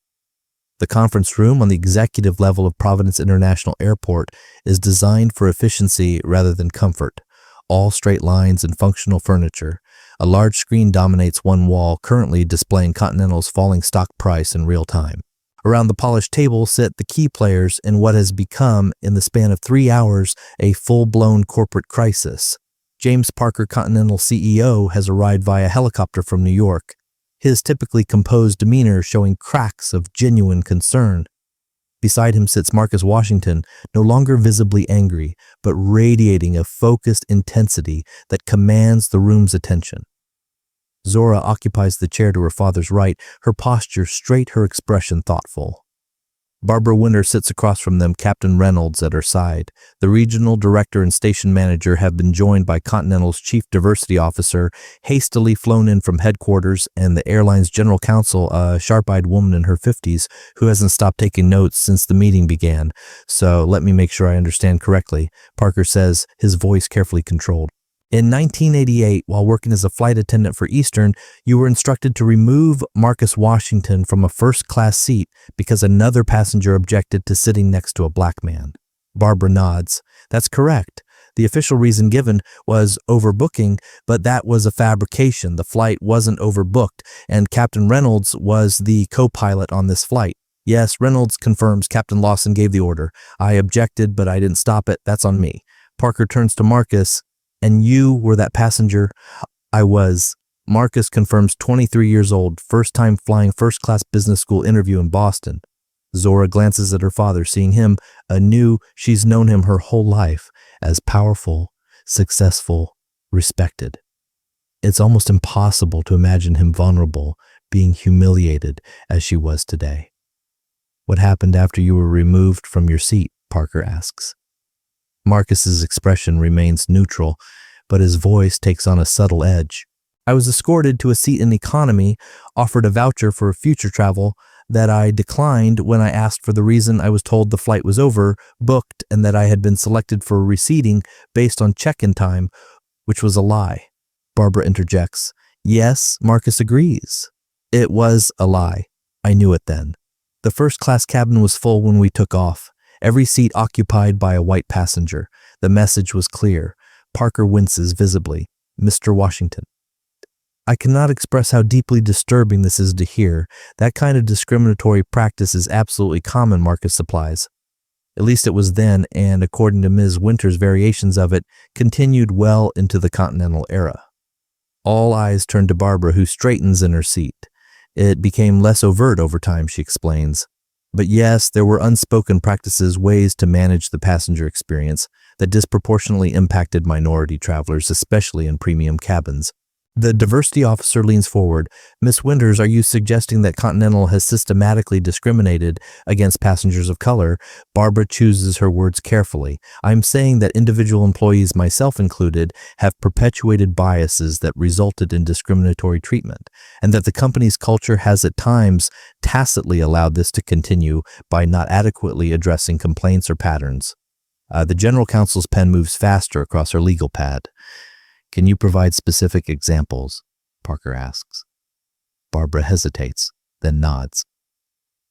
The conference room on the executive level of Providence International Airport is designed for efficiency rather than comfort. All straight lines and functional furniture. A large screen dominates one wall, currently displaying Continental's falling stock price in real time. Around the polished table sit the key players in what has become, in the span of 3 hours, a full-blown corporate crisis. James Parker, Continental CEO, has arrived via helicopter from New York, his typically composed demeanor showing cracks of genuine concern. Beside him sits Marcus Washington, no longer visibly angry, but radiating a focused intensity that commands the room's attention. Zora occupies the chair to her father's right, her posture straight, her expression thoughtful. Barbara Winter sits across from them, Captain Reynolds at her side. The regional director and station manager have been joined by Continental's chief diversity officer, hastily flown in from headquarters, and the airline's general counsel, a sharp-eyed woman in her 50s who hasn't stopped taking notes since the meeting began. So let me make sure I understand correctly, Parker says, his voice carefully controlled. In 1988, while working as a flight attendant for Eastern, you were instructed to remove Marcus Washington from a first-class seat because another passenger objected to sitting next to a black man. Barbara nods. That's correct. The official reason given was overbooking, but that was a fabrication. The flight wasn't overbooked, and Captain Reynolds was the co-pilot on this flight. Yes, Reynolds confirms Captain Lawson gave the order. I objected, but I didn't stop it. That's on me. Parker turns to Marcus. And you were that passenger? I was. Marcus confirms, 23 years old, first time flying first-class business school interview in Boston. Zora glances at her father, seeing him anew. She's known him her whole life as powerful, successful, respected. It's almost impossible to imagine him vulnerable, being humiliated as she was today. What happened after you were removed from your seat? Parker asks. Marcus's expression remains neutral, but his voice takes on a subtle edge. I was escorted to a seat in economy, offered a voucher for future travel that I declined when I asked for the reason. I was told the flight was over, booked, and that I had been selected for reseating based on check-in time, which was a lie. Barbara interjects. Yes, Marcus agrees. It was a lie. I knew it then. The first-class cabin was full when we took off. Every seat occupied by a white passenger. The message was clear. Parker winces visibly. Mr. Washington. I cannot express how deeply disturbing this is to hear. That kind of discriminatory practice is absolutely common, Marcus supplies. At least it was then, and according to Ms. Winter's variations of it, continued well into the Continental era. All eyes turn to Barbara, who straightens in her seat. It became less overt over time, she explains. But yes, there were unspoken practices, ways to manage the passenger experience that disproportionately impacted minority travelers, especially in premium cabins. The diversity officer leans forward. Miss Winters, are you suggesting that Continental has systematically discriminated against passengers of color? Barbara chooses her words carefully. I'm saying that individual employees, myself included, have perpetuated biases that resulted in discriminatory treatment, and that the company's culture has at times tacitly allowed this to continue by not adequately addressing complaints or patterns. The general counsel's pen moves faster across her legal pad. Can you provide specific examples? Parker asks. Barbara hesitates, then nods.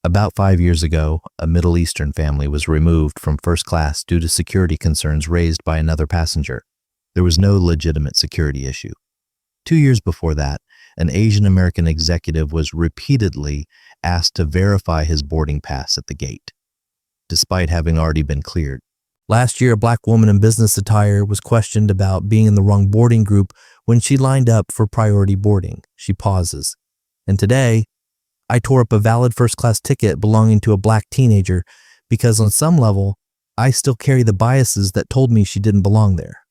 About 5 years ago, a Middle Eastern family was removed from first class due to security concerns raised by another passenger. There was no legitimate security issue. 2 years before that, an Asian American executive was repeatedly asked to verify his boarding pass at the gate, despite having already been cleared. Last year, a black woman in business attire was questioned about being in the wrong boarding group when she lined up for priority boarding. She pauses. And today, I tore up a valid first-class ticket belonging to a black teenager because on some level, I still carry the biases that told me she didn't belong there.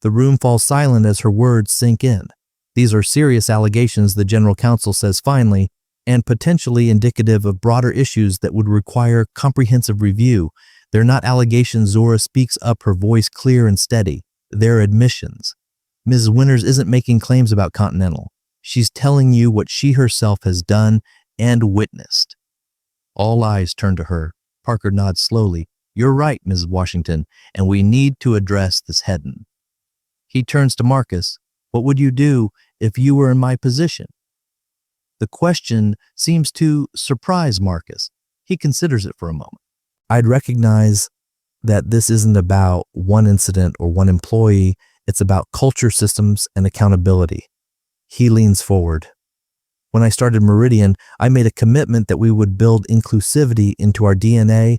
The room falls silent as her words sink in. These are serious allegations, the general counsel says finally, and potentially indicative of broader issues that would require comprehensive review. They're not allegations. Zora speaks up, her voice clear and steady. They're admissions. Ms. Winters isn't making claims about Continental. She's telling you what she herself has done and witnessed. All eyes turn to her. Parker nods slowly. You're right, Ms. Washington, and we need to address this head-on. He turns to Marcus. What would you do if you were in my position? The question seems to surprise Marcus. He considers it for a moment. I'd recognize that this isn't about one incident or one employee. It's about culture, systems, and accountability. He leans forward. When I started Meridian, I made a commitment that we would build inclusivity into our DNA,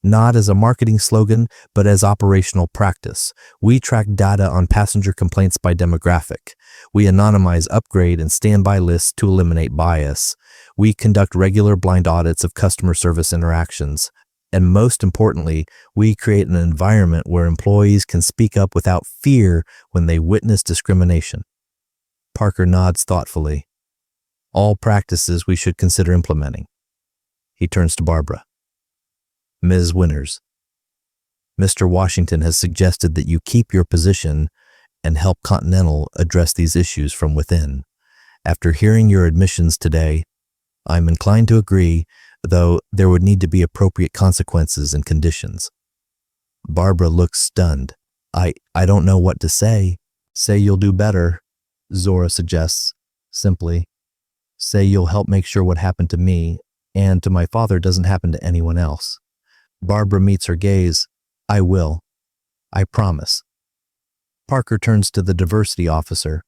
not as a marketing slogan, but as operational practice. We track data on passenger complaints by demographic. We anonymize upgrade and standby lists to eliminate bias. We conduct regular blind audits of customer service interactions. And most importantly, we create an environment where employees can speak up without fear when they witness discrimination. Parker nods thoughtfully. All practices we should consider implementing. He turns to Barbara. Ms. Winters, Mr. Washington has suggested that you keep your position and help Continental address these issues from within. After hearing your admissions today, I'm inclined to agree, though there would need to be appropriate consequences and conditions. Barbara looks stunned. I don't know what to say. Say you'll do better, Zora suggests, simply. Say you'll help make sure what happened to me and to my father doesn't happen to anyone else. Barbara meets her gaze. I will. I promise. Parker turns to the diversity officer.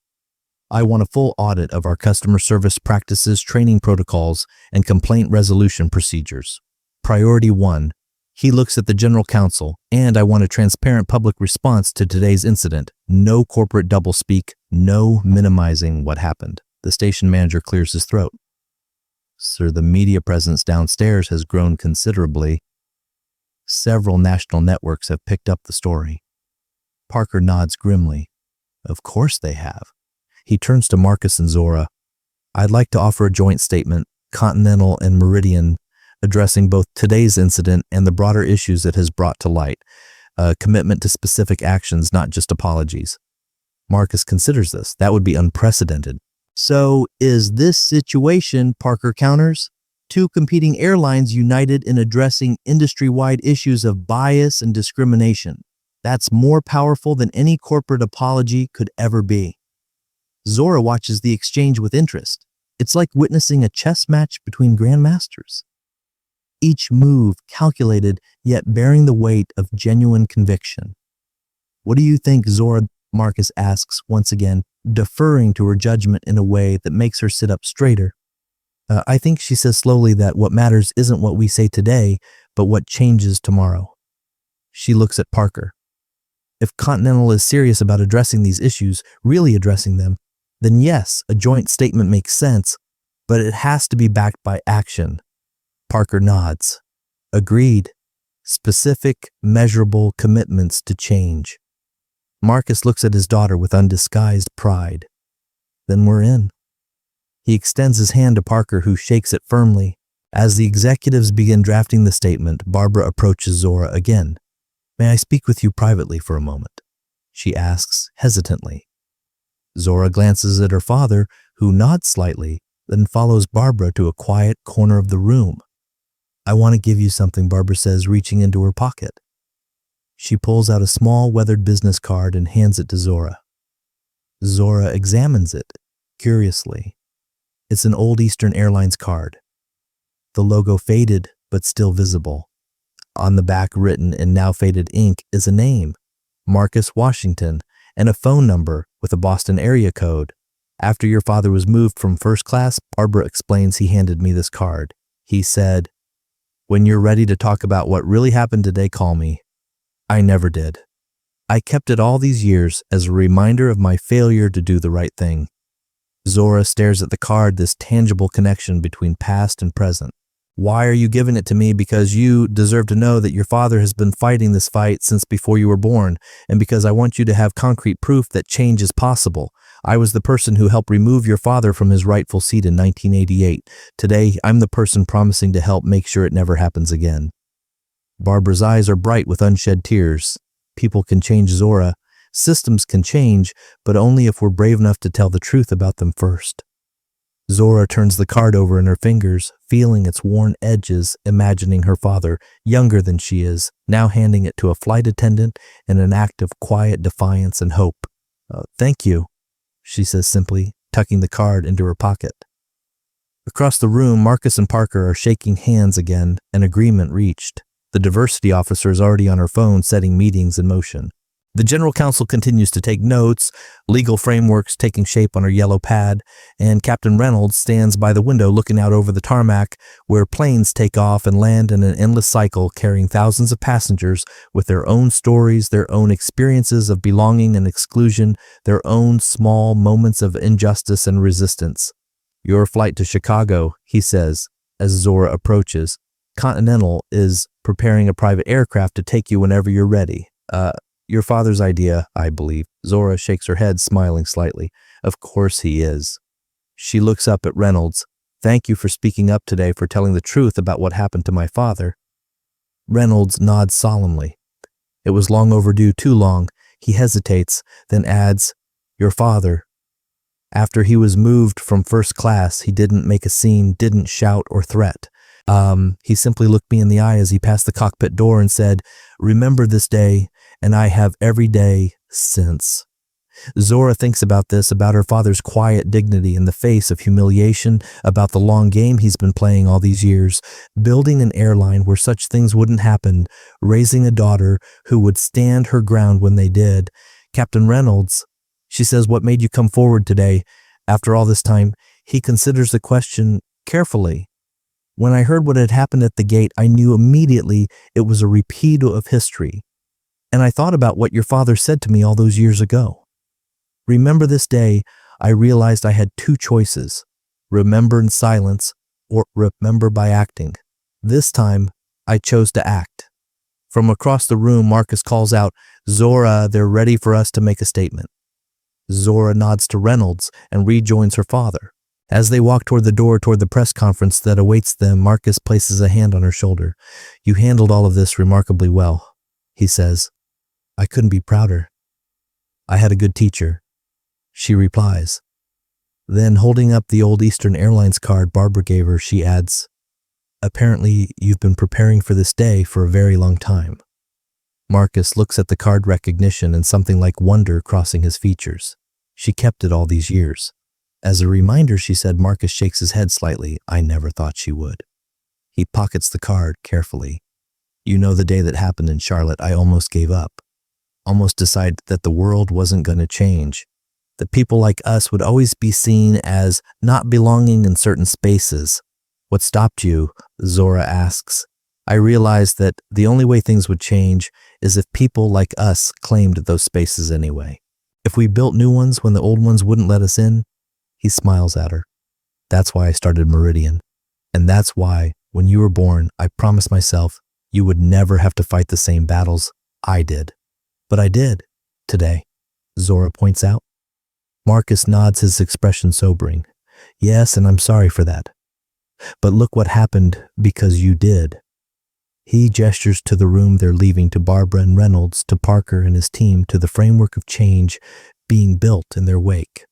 I want a full audit of our customer service practices, training protocols, and complaint resolution procedures. Priority 1. He looks at the general counsel, and I want a transparent public response to today's incident. No corporate doublespeak, no minimizing what happened. The station manager clears his throat. Sir, the media presence downstairs has grown considerably. Several national networks have picked up the story. Parker nods grimly. Of course they have. He turns to Marcus and Zora. I'd like to offer a joint statement, Continental and Meridian, addressing both today's incident and the broader issues it has brought to light. A commitment to specific actions, not just apologies. Marcus considers this. That would be unprecedented. So is this situation, Parker counters, two competing airlines united in addressing industry-wide issues of bias and discrimination. That's more powerful than any corporate apology could ever be. Zora watches the exchange with interest. It's like witnessing a chess match between grandmasters. Each move calculated, yet bearing the weight of genuine conviction. What do you think, Zora? Marcus asks once again, deferring to her judgment in a way that makes her sit up straighter. I think, she says slowly, that what matters isn't what we say today, but what changes tomorrow. She looks at Parker. If Continental is serious about addressing these issues, really addressing them, then yes, a joint statement makes sense, but it has to be backed by action. Parker nods. Agreed. Specific, measurable commitments to change. Marcus looks at his daughter with undisguised pride. Then we're in. He extends his hand to Parker, who shakes it firmly. As the executives begin drafting the statement, Barbara approaches Zora again. May I speak with you privately for a moment? She asks hesitantly. Zora glances at her father, who nods slightly, then follows Barbara to a quiet corner of the room. I want to give you something, Barbara says, reaching into her pocket. She pulls out a small weathered business card and hands it to Zora. Zora examines it, curiously. It's an old Eastern Airlines card. The logo faded, but still visible. On the back, written in now faded ink, is a name, Marcus Washington, and a phone number with a Boston area code. After your father was moved from first class, Barbara explains, he handed me this card. He said, when you're ready to talk about what really happened today, call me. I never did. I kept it all these years as a reminder of my failure to do the right thing. Zora stares at the card, this tangible connection between past and present. Why are you giving it to me? Because you deserve to know that your father has been fighting this fight since before you were born, and because I want you to have concrete proof that change is possible. I was the person who helped remove your father from his rightful seat in 1988. Today, I'm the person promising to help make sure it never happens again. Barbara's eyes are bright with unshed tears. People can change, Zora. Systems can change, but only if we're brave enough to tell the truth about them first. Zora turns the card over in her fingers, feeling its worn edges, imagining her father, younger than she is, now handing it to a flight attendant in an act of quiet defiance and hope. Thank you, she says simply, tucking the card into her pocket. Across the room, Marcus and Parker are shaking hands again, an agreement reached. The diversity officer is already on her phone setting meetings in motion. The general counsel continues to take notes, legal frameworks taking shape on her yellow pad, and Captain Reynolds stands by the window looking out over the tarmac where planes take off and land in an endless cycle carrying thousands of passengers with their own stories, their own experiences of belonging and exclusion, their own small moments of injustice and resistance. Your flight to Chicago, he says, as Zora approaches. Continental is preparing a private aircraft to take you whenever you're ready. Your father's idea, I believe. Zora shakes her head, smiling slightly. Of course he is. She looks up at Reynolds. Thank you for speaking up today, for telling the truth about what happened to my father. Reynolds nods solemnly. It was long overdue, too long. He hesitates, then adds, "Your father." After he was moved from first class, he didn't make a scene, didn't shout or threat. He simply looked me in the eye as he passed the cockpit door and said, "Remember this day, and I have every day since." Zora thinks about this, about her father's quiet dignity in the face of humiliation, about the long game he's been playing all these years, building an airline where such things wouldn't happen, raising a daughter who would stand her ground when they did. Captain Reynolds, she says, "What made you come forward today?" After all this time, he considers the question carefully. "When I heard what had happened at the gate, I knew immediately it was a repeat of history. And I thought about what your father said to me all those years ago. Remember this day, I realized I had two choices: remember in silence or remember by acting. This time, I chose to act." From across the room, Marcus calls out, "Zora, they're ready for us to make a statement." Zora nods to Reynolds and rejoins her father. As they walk toward the door toward the press conference that awaits them, Marcus places a hand on her shoulder. "You handled all of this remarkably well," he says. "I couldn't be prouder. I had a good teacher," she replies. Then, holding up the old Eastern Airlines card Barbara gave her, she adds, "Apparently, you've been preparing for this day for a very long time." Marcus looks at the card recognition and something like wonder crossing his features. She kept it all these years. As a reminder, she said. Marcus shakes his head slightly. "I never thought she would." He pockets the card carefully. "You know, the day that happened in Charlotte, I almost gave up. Almost decided that the world wasn't going to change. That people like us would always be seen as not belonging in certain spaces." "What stopped you?" Zora asks. "I realized that the only way things would change is if people like us claimed those spaces anyway. If we built new ones when the old ones wouldn't let us in." He smiles at her. "That's why I started Meridian. And that's why, when you were born, I promised myself you would never have to fight the same battles I did." "But I did, today," Zora points out. Marcus nods, his expression sobering. "Yes, and I'm sorry for that. But look what happened because you did." He gestures to the room they're leaving, to Barbara and Reynolds, to Parker and his team, to the framework of change being built in their wake.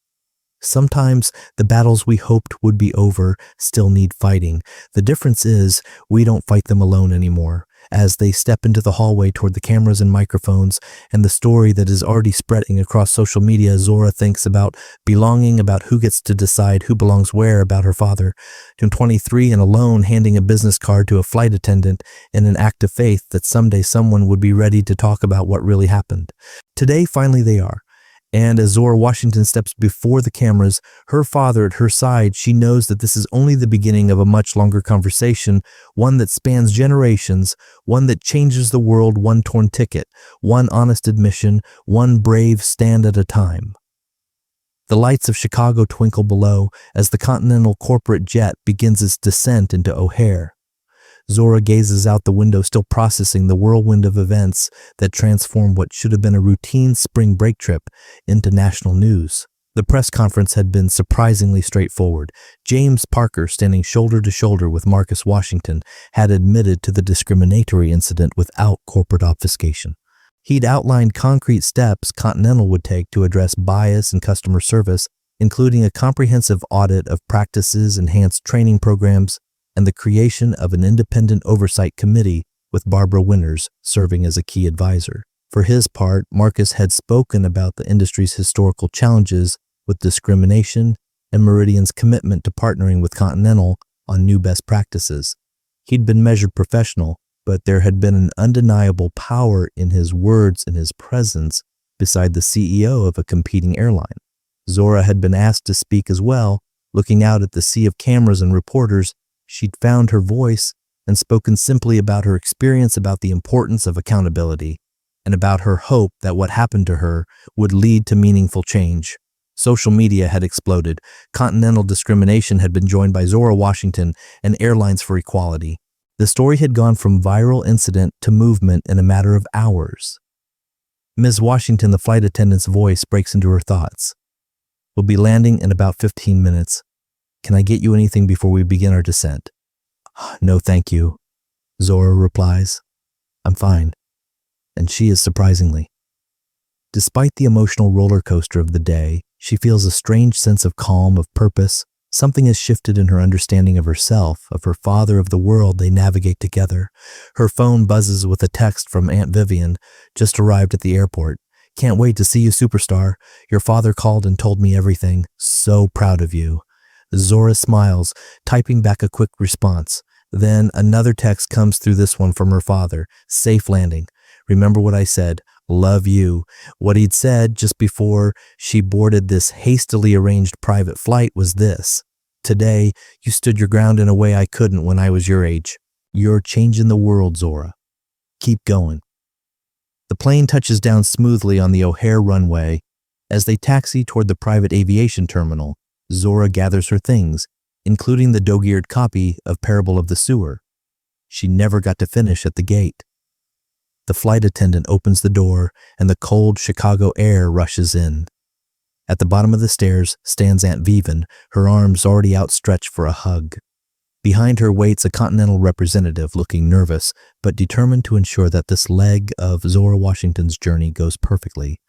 Sometimes the battles we hoped would be over still need fighting. The difference is we don't fight them alone anymore. As they step into the hallway toward the cameras and microphones and the story that is already spreading across social media, Zora thinks about belonging, about who gets to decide who belongs where, about her father. 23 and alone, handing a business card to a flight attendant in an act of faith that someday someone would be ready to talk about what really happened. Today, finally they are. And as Zora Washington steps before the cameras, her father at her side, she knows that this is only the beginning of a much longer conversation, one that spans generations, one that changes the world one torn ticket, one honest admission, one brave stand at a time. The lights of Chicago twinkle below as the Continental corporate jet begins its descent into O'Hare. Zora gazes out the window, still processing the whirlwind of events that transformed what should have been a routine spring break trip into national news. The press conference had been surprisingly straightforward. James Parker, standing shoulder to shoulder with Marcus Washington, had admitted to the discriminatory incident without corporate obfuscation. He'd outlined concrete steps Continental would take to address bias in customer service, including a comprehensive audit of practices, enhanced training programs, and the creation of an independent oversight committee with Barbara Winters serving as a key advisor. For his part, Marcus had spoken about the industry's historical challenges with discrimination and Meridian's commitment to partnering with Continental on new best practices. He'd been measured professional, but there had been an undeniable power in his words and his presence beside the CEO of a competing airline. Zora had been asked to speak as well. Looking out at the sea of cameras and reporters, she'd found her voice and spoken simply about her experience, about the importance of accountability, and about her hope that what happened to her would lead to meaningful change. Social media had exploded. Continental discrimination had been joined by Zora Washington and Airlines for Equality. The story had gone from viral incident to movement in a matter of hours. Ms. Washington, the flight attendant's voice, breaks into her thoughts. "We'll be landing in about 15 minutes. Can I get you anything before we begin our descent?" "No, thank you," Zora replies. I'm fine. And she is surprisingly. Despite the emotional roller coaster of the day, she feels a strange sense of calm, of purpose. Something has shifted in her understanding of herself, of her father, of the world they navigate together. Her phone buzzes with a text from Aunt Vivian, just arrived at the airport. Can't wait to see you, superstar. Your father called and told me everything. So proud of you. Zora smiles, typing back a quick response. Then another text comes through, this one from her father. Safe landing. Remember what I said. Love you. What he'd said just before she boarded this hastily arranged private flight was this. Today, you stood your ground in a way I couldn't when I was your age. You're changing the world, Zora. Keep going. The plane touches down smoothly on the O'Hare runway. As they taxi toward the private aviation terminal, Zora gathers her things, including the dog-eared copy of Parable of the Sewer. She never got to finish at the gate. The flight attendant opens the door, and the cold Chicago air rushes in. At the bottom of the stairs stands Aunt Vivian, her arms already outstretched for a hug. Behind her waits a Continental representative looking nervous, but determined to ensure that this leg of Zora Washington's journey goes perfectly.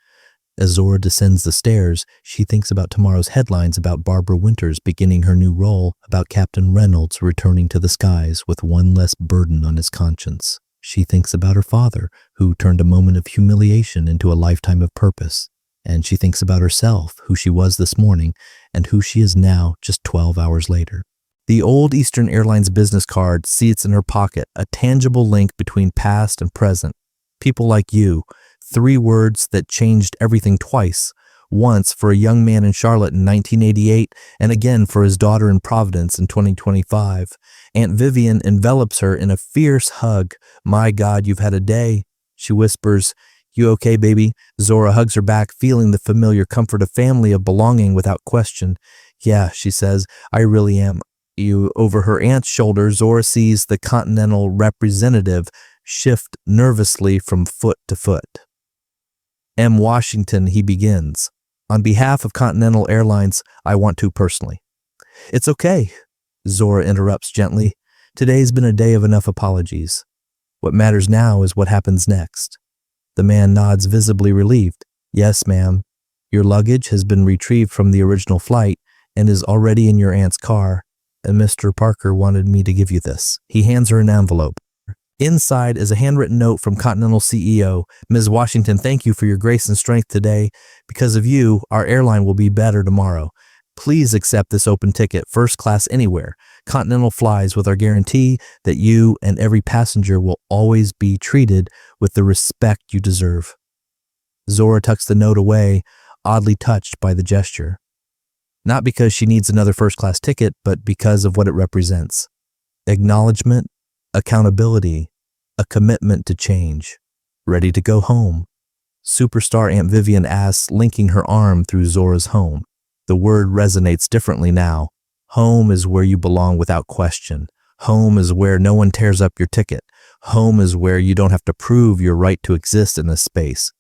As Zora descends the stairs, she thinks about tomorrow's headlines about Barbara Winters beginning her new role, about Captain Reynolds returning to the skies with one less burden on his conscience. She thinks about her father, who turned a moment of humiliation into a lifetime of purpose. And she thinks about herself, who she was this morning, and who she is now just 12 hours later. The old Eastern Airlines business card seats in her pocket, a tangible link between past and present. People like you, 3 words that changed everything twice. Once for a young man in Charlotte in 1988, and again for his daughter in Providence in 2025. Aunt Vivian envelops her in a fierce hug. My God, you've had a day. She whispers, you okay, baby? Zora hugs her back, feeling the familiar comfort of family, of belonging without question. Yeah, she says, I really am. Over her aunt's shoulder, Zora sees the Continental representative shift nervously from foot to foot. M. Washington, he begins. On behalf of Continental Airlines, I want to personally. It's okay, Zora interrupts gently. Today's been a day of enough apologies. What matters now is what happens next. The man nods, visibly relieved. Yes, ma'am. Your luggage has been retrieved from the original flight and is already in your aunt's car, and Mr. Parker wanted me to give you this. He hands her an envelope. Inside is a handwritten note from Continental CEO. Ms. Washington, thank you for your grace and strength today. Because of you, our airline will be better tomorrow. Please accept this open ticket, first class anywhere. Continental flies with our guarantee that you and every passenger will always be treated with the respect you deserve. Zora tucks the note away, oddly touched by the gesture. Not because she needs another first-class ticket, but because of what it represents. Acknowledgement, accountability, a commitment to change. Ready to go home. Superstar Aunt Vivian asks, linking her arm through Zora's home. The word resonates differently now. Home is where you belong without question. Home is where no one tears up your ticket. Home is where you don't have to prove your right to exist in this space.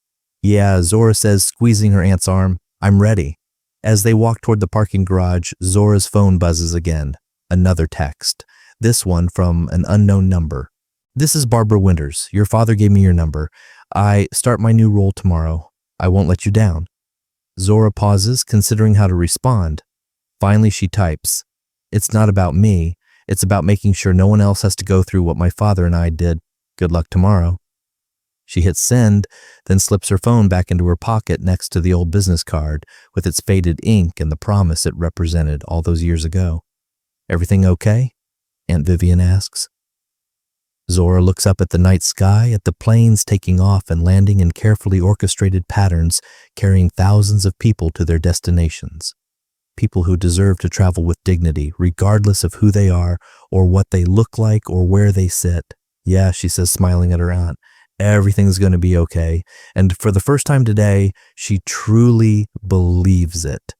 Yeah, Zora says, squeezing her aunt's arm, I'm ready. As they walk toward the parking garage, Zora's phone buzzes again. Another text. This one from an unknown number. This is Barbara Winters. Your father gave me your number. I start my new role tomorrow. I won't let you down. Zora pauses, considering how to respond. Finally, she types. It's not about me. It's about making sure no one else has to go through what my father and I did. Good luck tomorrow. She hits send, then slips her phone back into her pocket next to the old business card with its faded ink and the promise it represented all those years ago. Everything okay? Aunt Vivian asks. Zora looks up at the night sky, at the planes taking off and landing in carefully orchestrated patterns, carrying thousands of people to their destinations. People who deserve to travel with dignity, regardless of who they are, or what they look like, or where they sit. Yeah, she says, smiling at her aunt. Everything's going to be okay. And for the first time today, she truly believes it.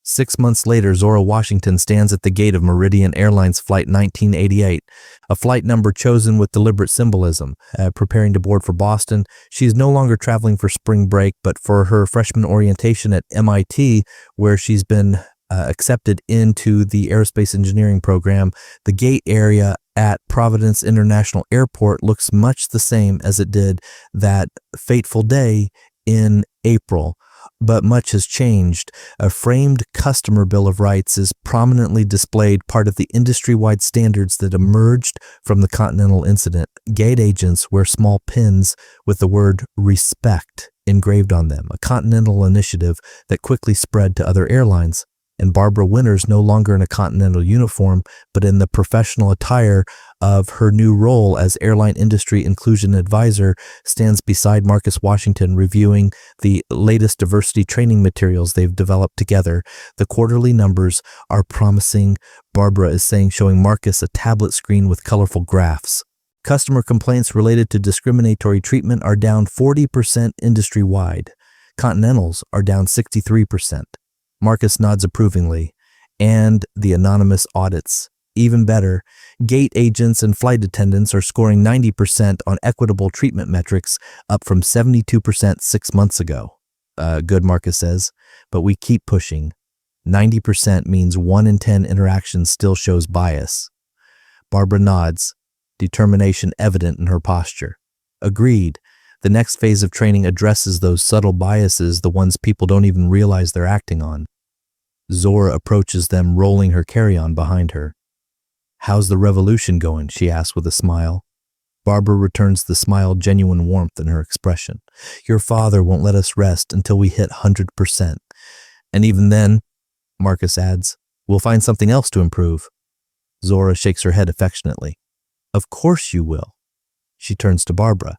6 months later, Zora Washington stands at the gate of Meridian Airlines Flight 1988, a flight number chosen with deliberate symbolism. Preparing to board for Boston, she is no longer traveling for spring break, but for her freshman orientation at MIT, where she's been accepted into the aerospace engineering program. The gate area at Providence International Airport looks much the same as it did that fateful day in April, but much has changed. A framed customer bill of rights is prominently displayed, part of the industry-wide standards that emerged from the Continental incident. Gate agents wear small pins with the word respect engraved on them, a Continental initiative that quickly spread to other airlines. And Barbara Winters, no longer in a Continental uniform, but in the professional attire of her new role as Airline Industry Inclusion Advisor, stands beside Marcus Washington reviewing the latest diversity training materials they've developed together. The quarterly numbers are promising, Barbara is saying, showing Marcus a tablet screen with colorful graphs. Customer complaints related to discriminatory treatment are down 40% industry-wide. Continentals are down 63%. Marcus nods approvingly. And the anonymous audits. Even better, gate agents and flight attendants are scoring 90% on equitable treatment metrics, up from 72% 6 months ago. Good, Marcus says, but we keep pushing. 90% means 1 in 10 interactions still shows bias. Barbara nods, determination evident in her posture. Agreed. The next phase of training addresses those subtle biases, the ones people don't even realize they're acting on. Zora approaches them, rolling her carry-on behind her. "How's the revolution going?" she asks with a smile. Barbara returns the smile, genuine warmth in her expression. "Your father won't let us rest until we hit 100%. And even then," Marcus adds, "we'll find something else to improve." Zora shakes her head affectionately. "Of course you will." She turns to Barbara.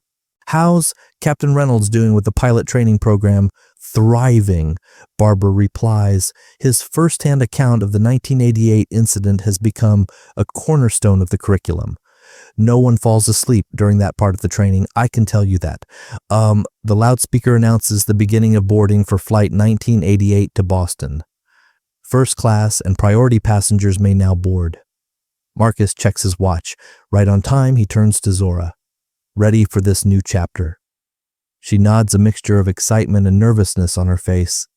"How's Captain Reynolds doing with the pilot training program?" "Thriving," Barbara replies. "His first-hand account of the 1988 incident has become a cornerstone of the curriculum. No one falls asleep during that part of the training, I can tell you that. The loudspeaker announces the beginning of boarding for Flight 1988 to Boston. First class and priority passengers may now board." Marcus checks his watch. Right on time, he turns to Zora. "Ready for this new chapter?" She nods, a mixture of excitement and nervousness on her face.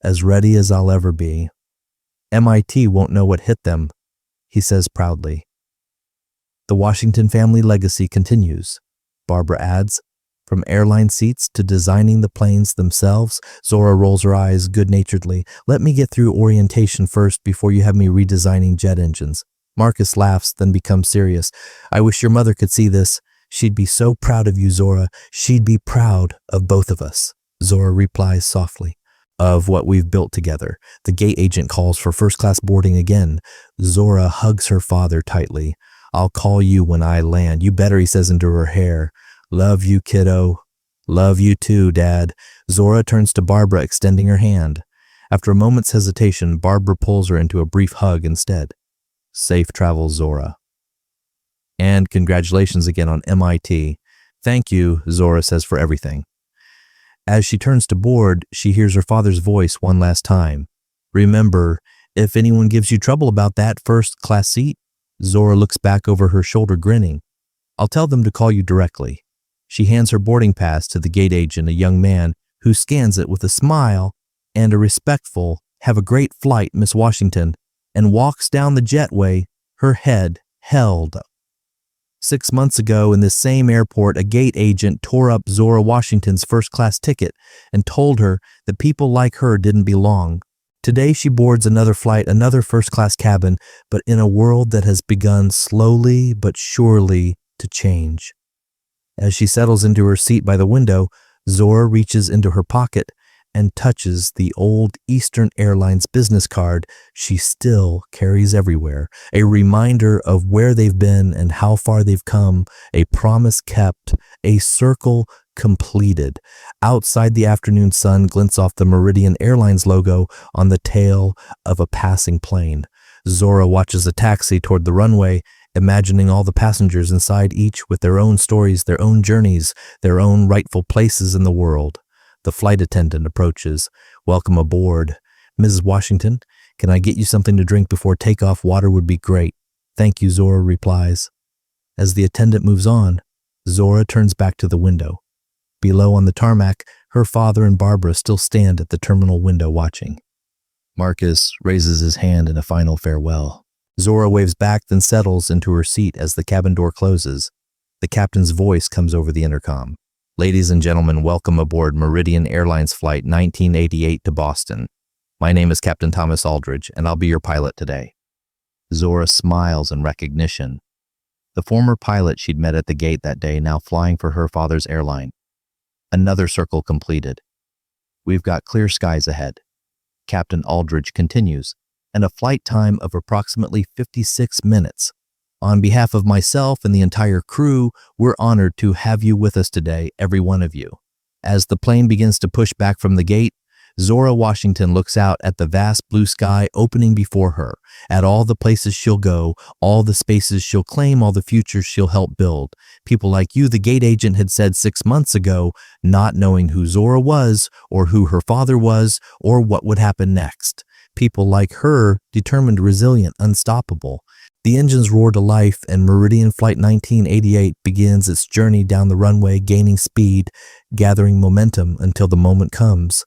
"As ready as I'll ever be." "MIT won't know what hit them," he says proudly. The Washington family legacy continues, Barbara adds. From airline seats to designing the planes themselves. Zora rolls her eyes good-naturedly. "Let me get through orientation first before you have me redesigning jet engines." Marcus laughs, then becomes serious. "I wish your mother could see this. She'd be so proud of you, Zora. She'd be proud of both of us." Zora replies softly. "Of what we've built together." The gate agent calls for first-class boarding again. Zora hugs her father tightly. "I'll call you when I land." "You better," he says into her hair. "Love you, kiddo." "Love you too, Dad." Zora turns to Barbara, extending her hand. After a moment's hesitation, Barbara pulls her into a brief hug instead. "Safe travels, Zora." "And congratulations again on MIT." "Thank you," Zora says, "for everything." As she turns to board, she hears her father's voice one last time. "Remember, if anyone gives you trouble about that first-class seat," Zora looks back over her shoulder, grinning, "I'll tell them to call you directly." She hands her boarding pass to the gate agent, a young man, who scans it with a smile and a respectful, "Have a great flight, Miss Washington," and walks down the jetway, her head held. 6 months ago, in this same airport, a gate agent tore up Zora Washington's first-class ticket and told her that people like her didn't belong. Today, she boards another flight, another first-class cabin, but in a world that has begun slowly but surely to change. As she settles into her seat by the window, Zora reaches into her pocket and touches the old Eastern Airlines business card she still carries everywhere, a reminder of where they've been and how far they've come, a promise kept, a circle completed. Outside, the afternoon sun glints off the Meridian Airlines logo on the tail of a passing plane. Zora watches a taxi toward the runway, imagining all the passengers inside, each with their own stories, their own journeys, their own rightful places in the world. The flight attendant approaches. "Welcome aboard. Mrs. Washington, can I get you something to drink before takeoff? Water would be great." "Thank you," Zora replies. As the attendant moves on, Zora turns back to the window. Below on the tarmac, her father and Barbara still stand at the terminal window watching. Marcus raises his hand in a final farewell. Zora waves back, then settles into her seat as the cabin door closes. The captain's voice comes over the intercom. Ladies and gentlemen, welcome aboard Meridian Airlines Flight 1988 to Boston. My name is Captain Thomas Aldridge, and I'll be your pilot today. Zora smiles in recognition. The former pilot she'd met at the gate that day now flying for her father's airline. Another circle completed. We've got clear skies ahead. Captain Aldridge continues, and a flight time of approximately 56 minutes. On behalf of myself and the entire crew, we're honored to have you with us today, every one of you. As the plane begins to push back from the gate, Zora Washington looks out at the vast blue sky opening before her, at all the places she'll go, all the spaces she'll claim, all the futures she'll help build. People like you, the gate agent, had said 6 months ago, not knowing who Zora was, or who her father was, or what would happen next. People like her, determined, resilient, unstoppable. The engines roar to life, and Meridian Flight 1988 begins its journey down the runway, gaining speed, gathering momentum until the moment comes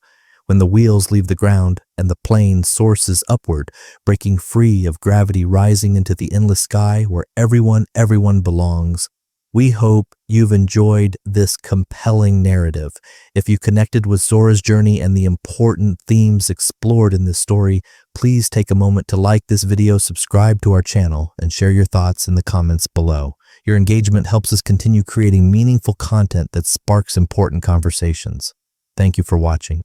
when the wheels leave the ground and the plane soars upward, breaking free of gravity, rising into the endless sky where everyone belongs. We hope you've enjoyed this compelling narrative. If you connected with Zora's journey and the important themes explored in this story, please take a moment to like this video, subscribe to our channel, and share your thoughts in the comments below. Your engagement helps us continue creating meaningful content that sparks important conversations. Thank you for watching.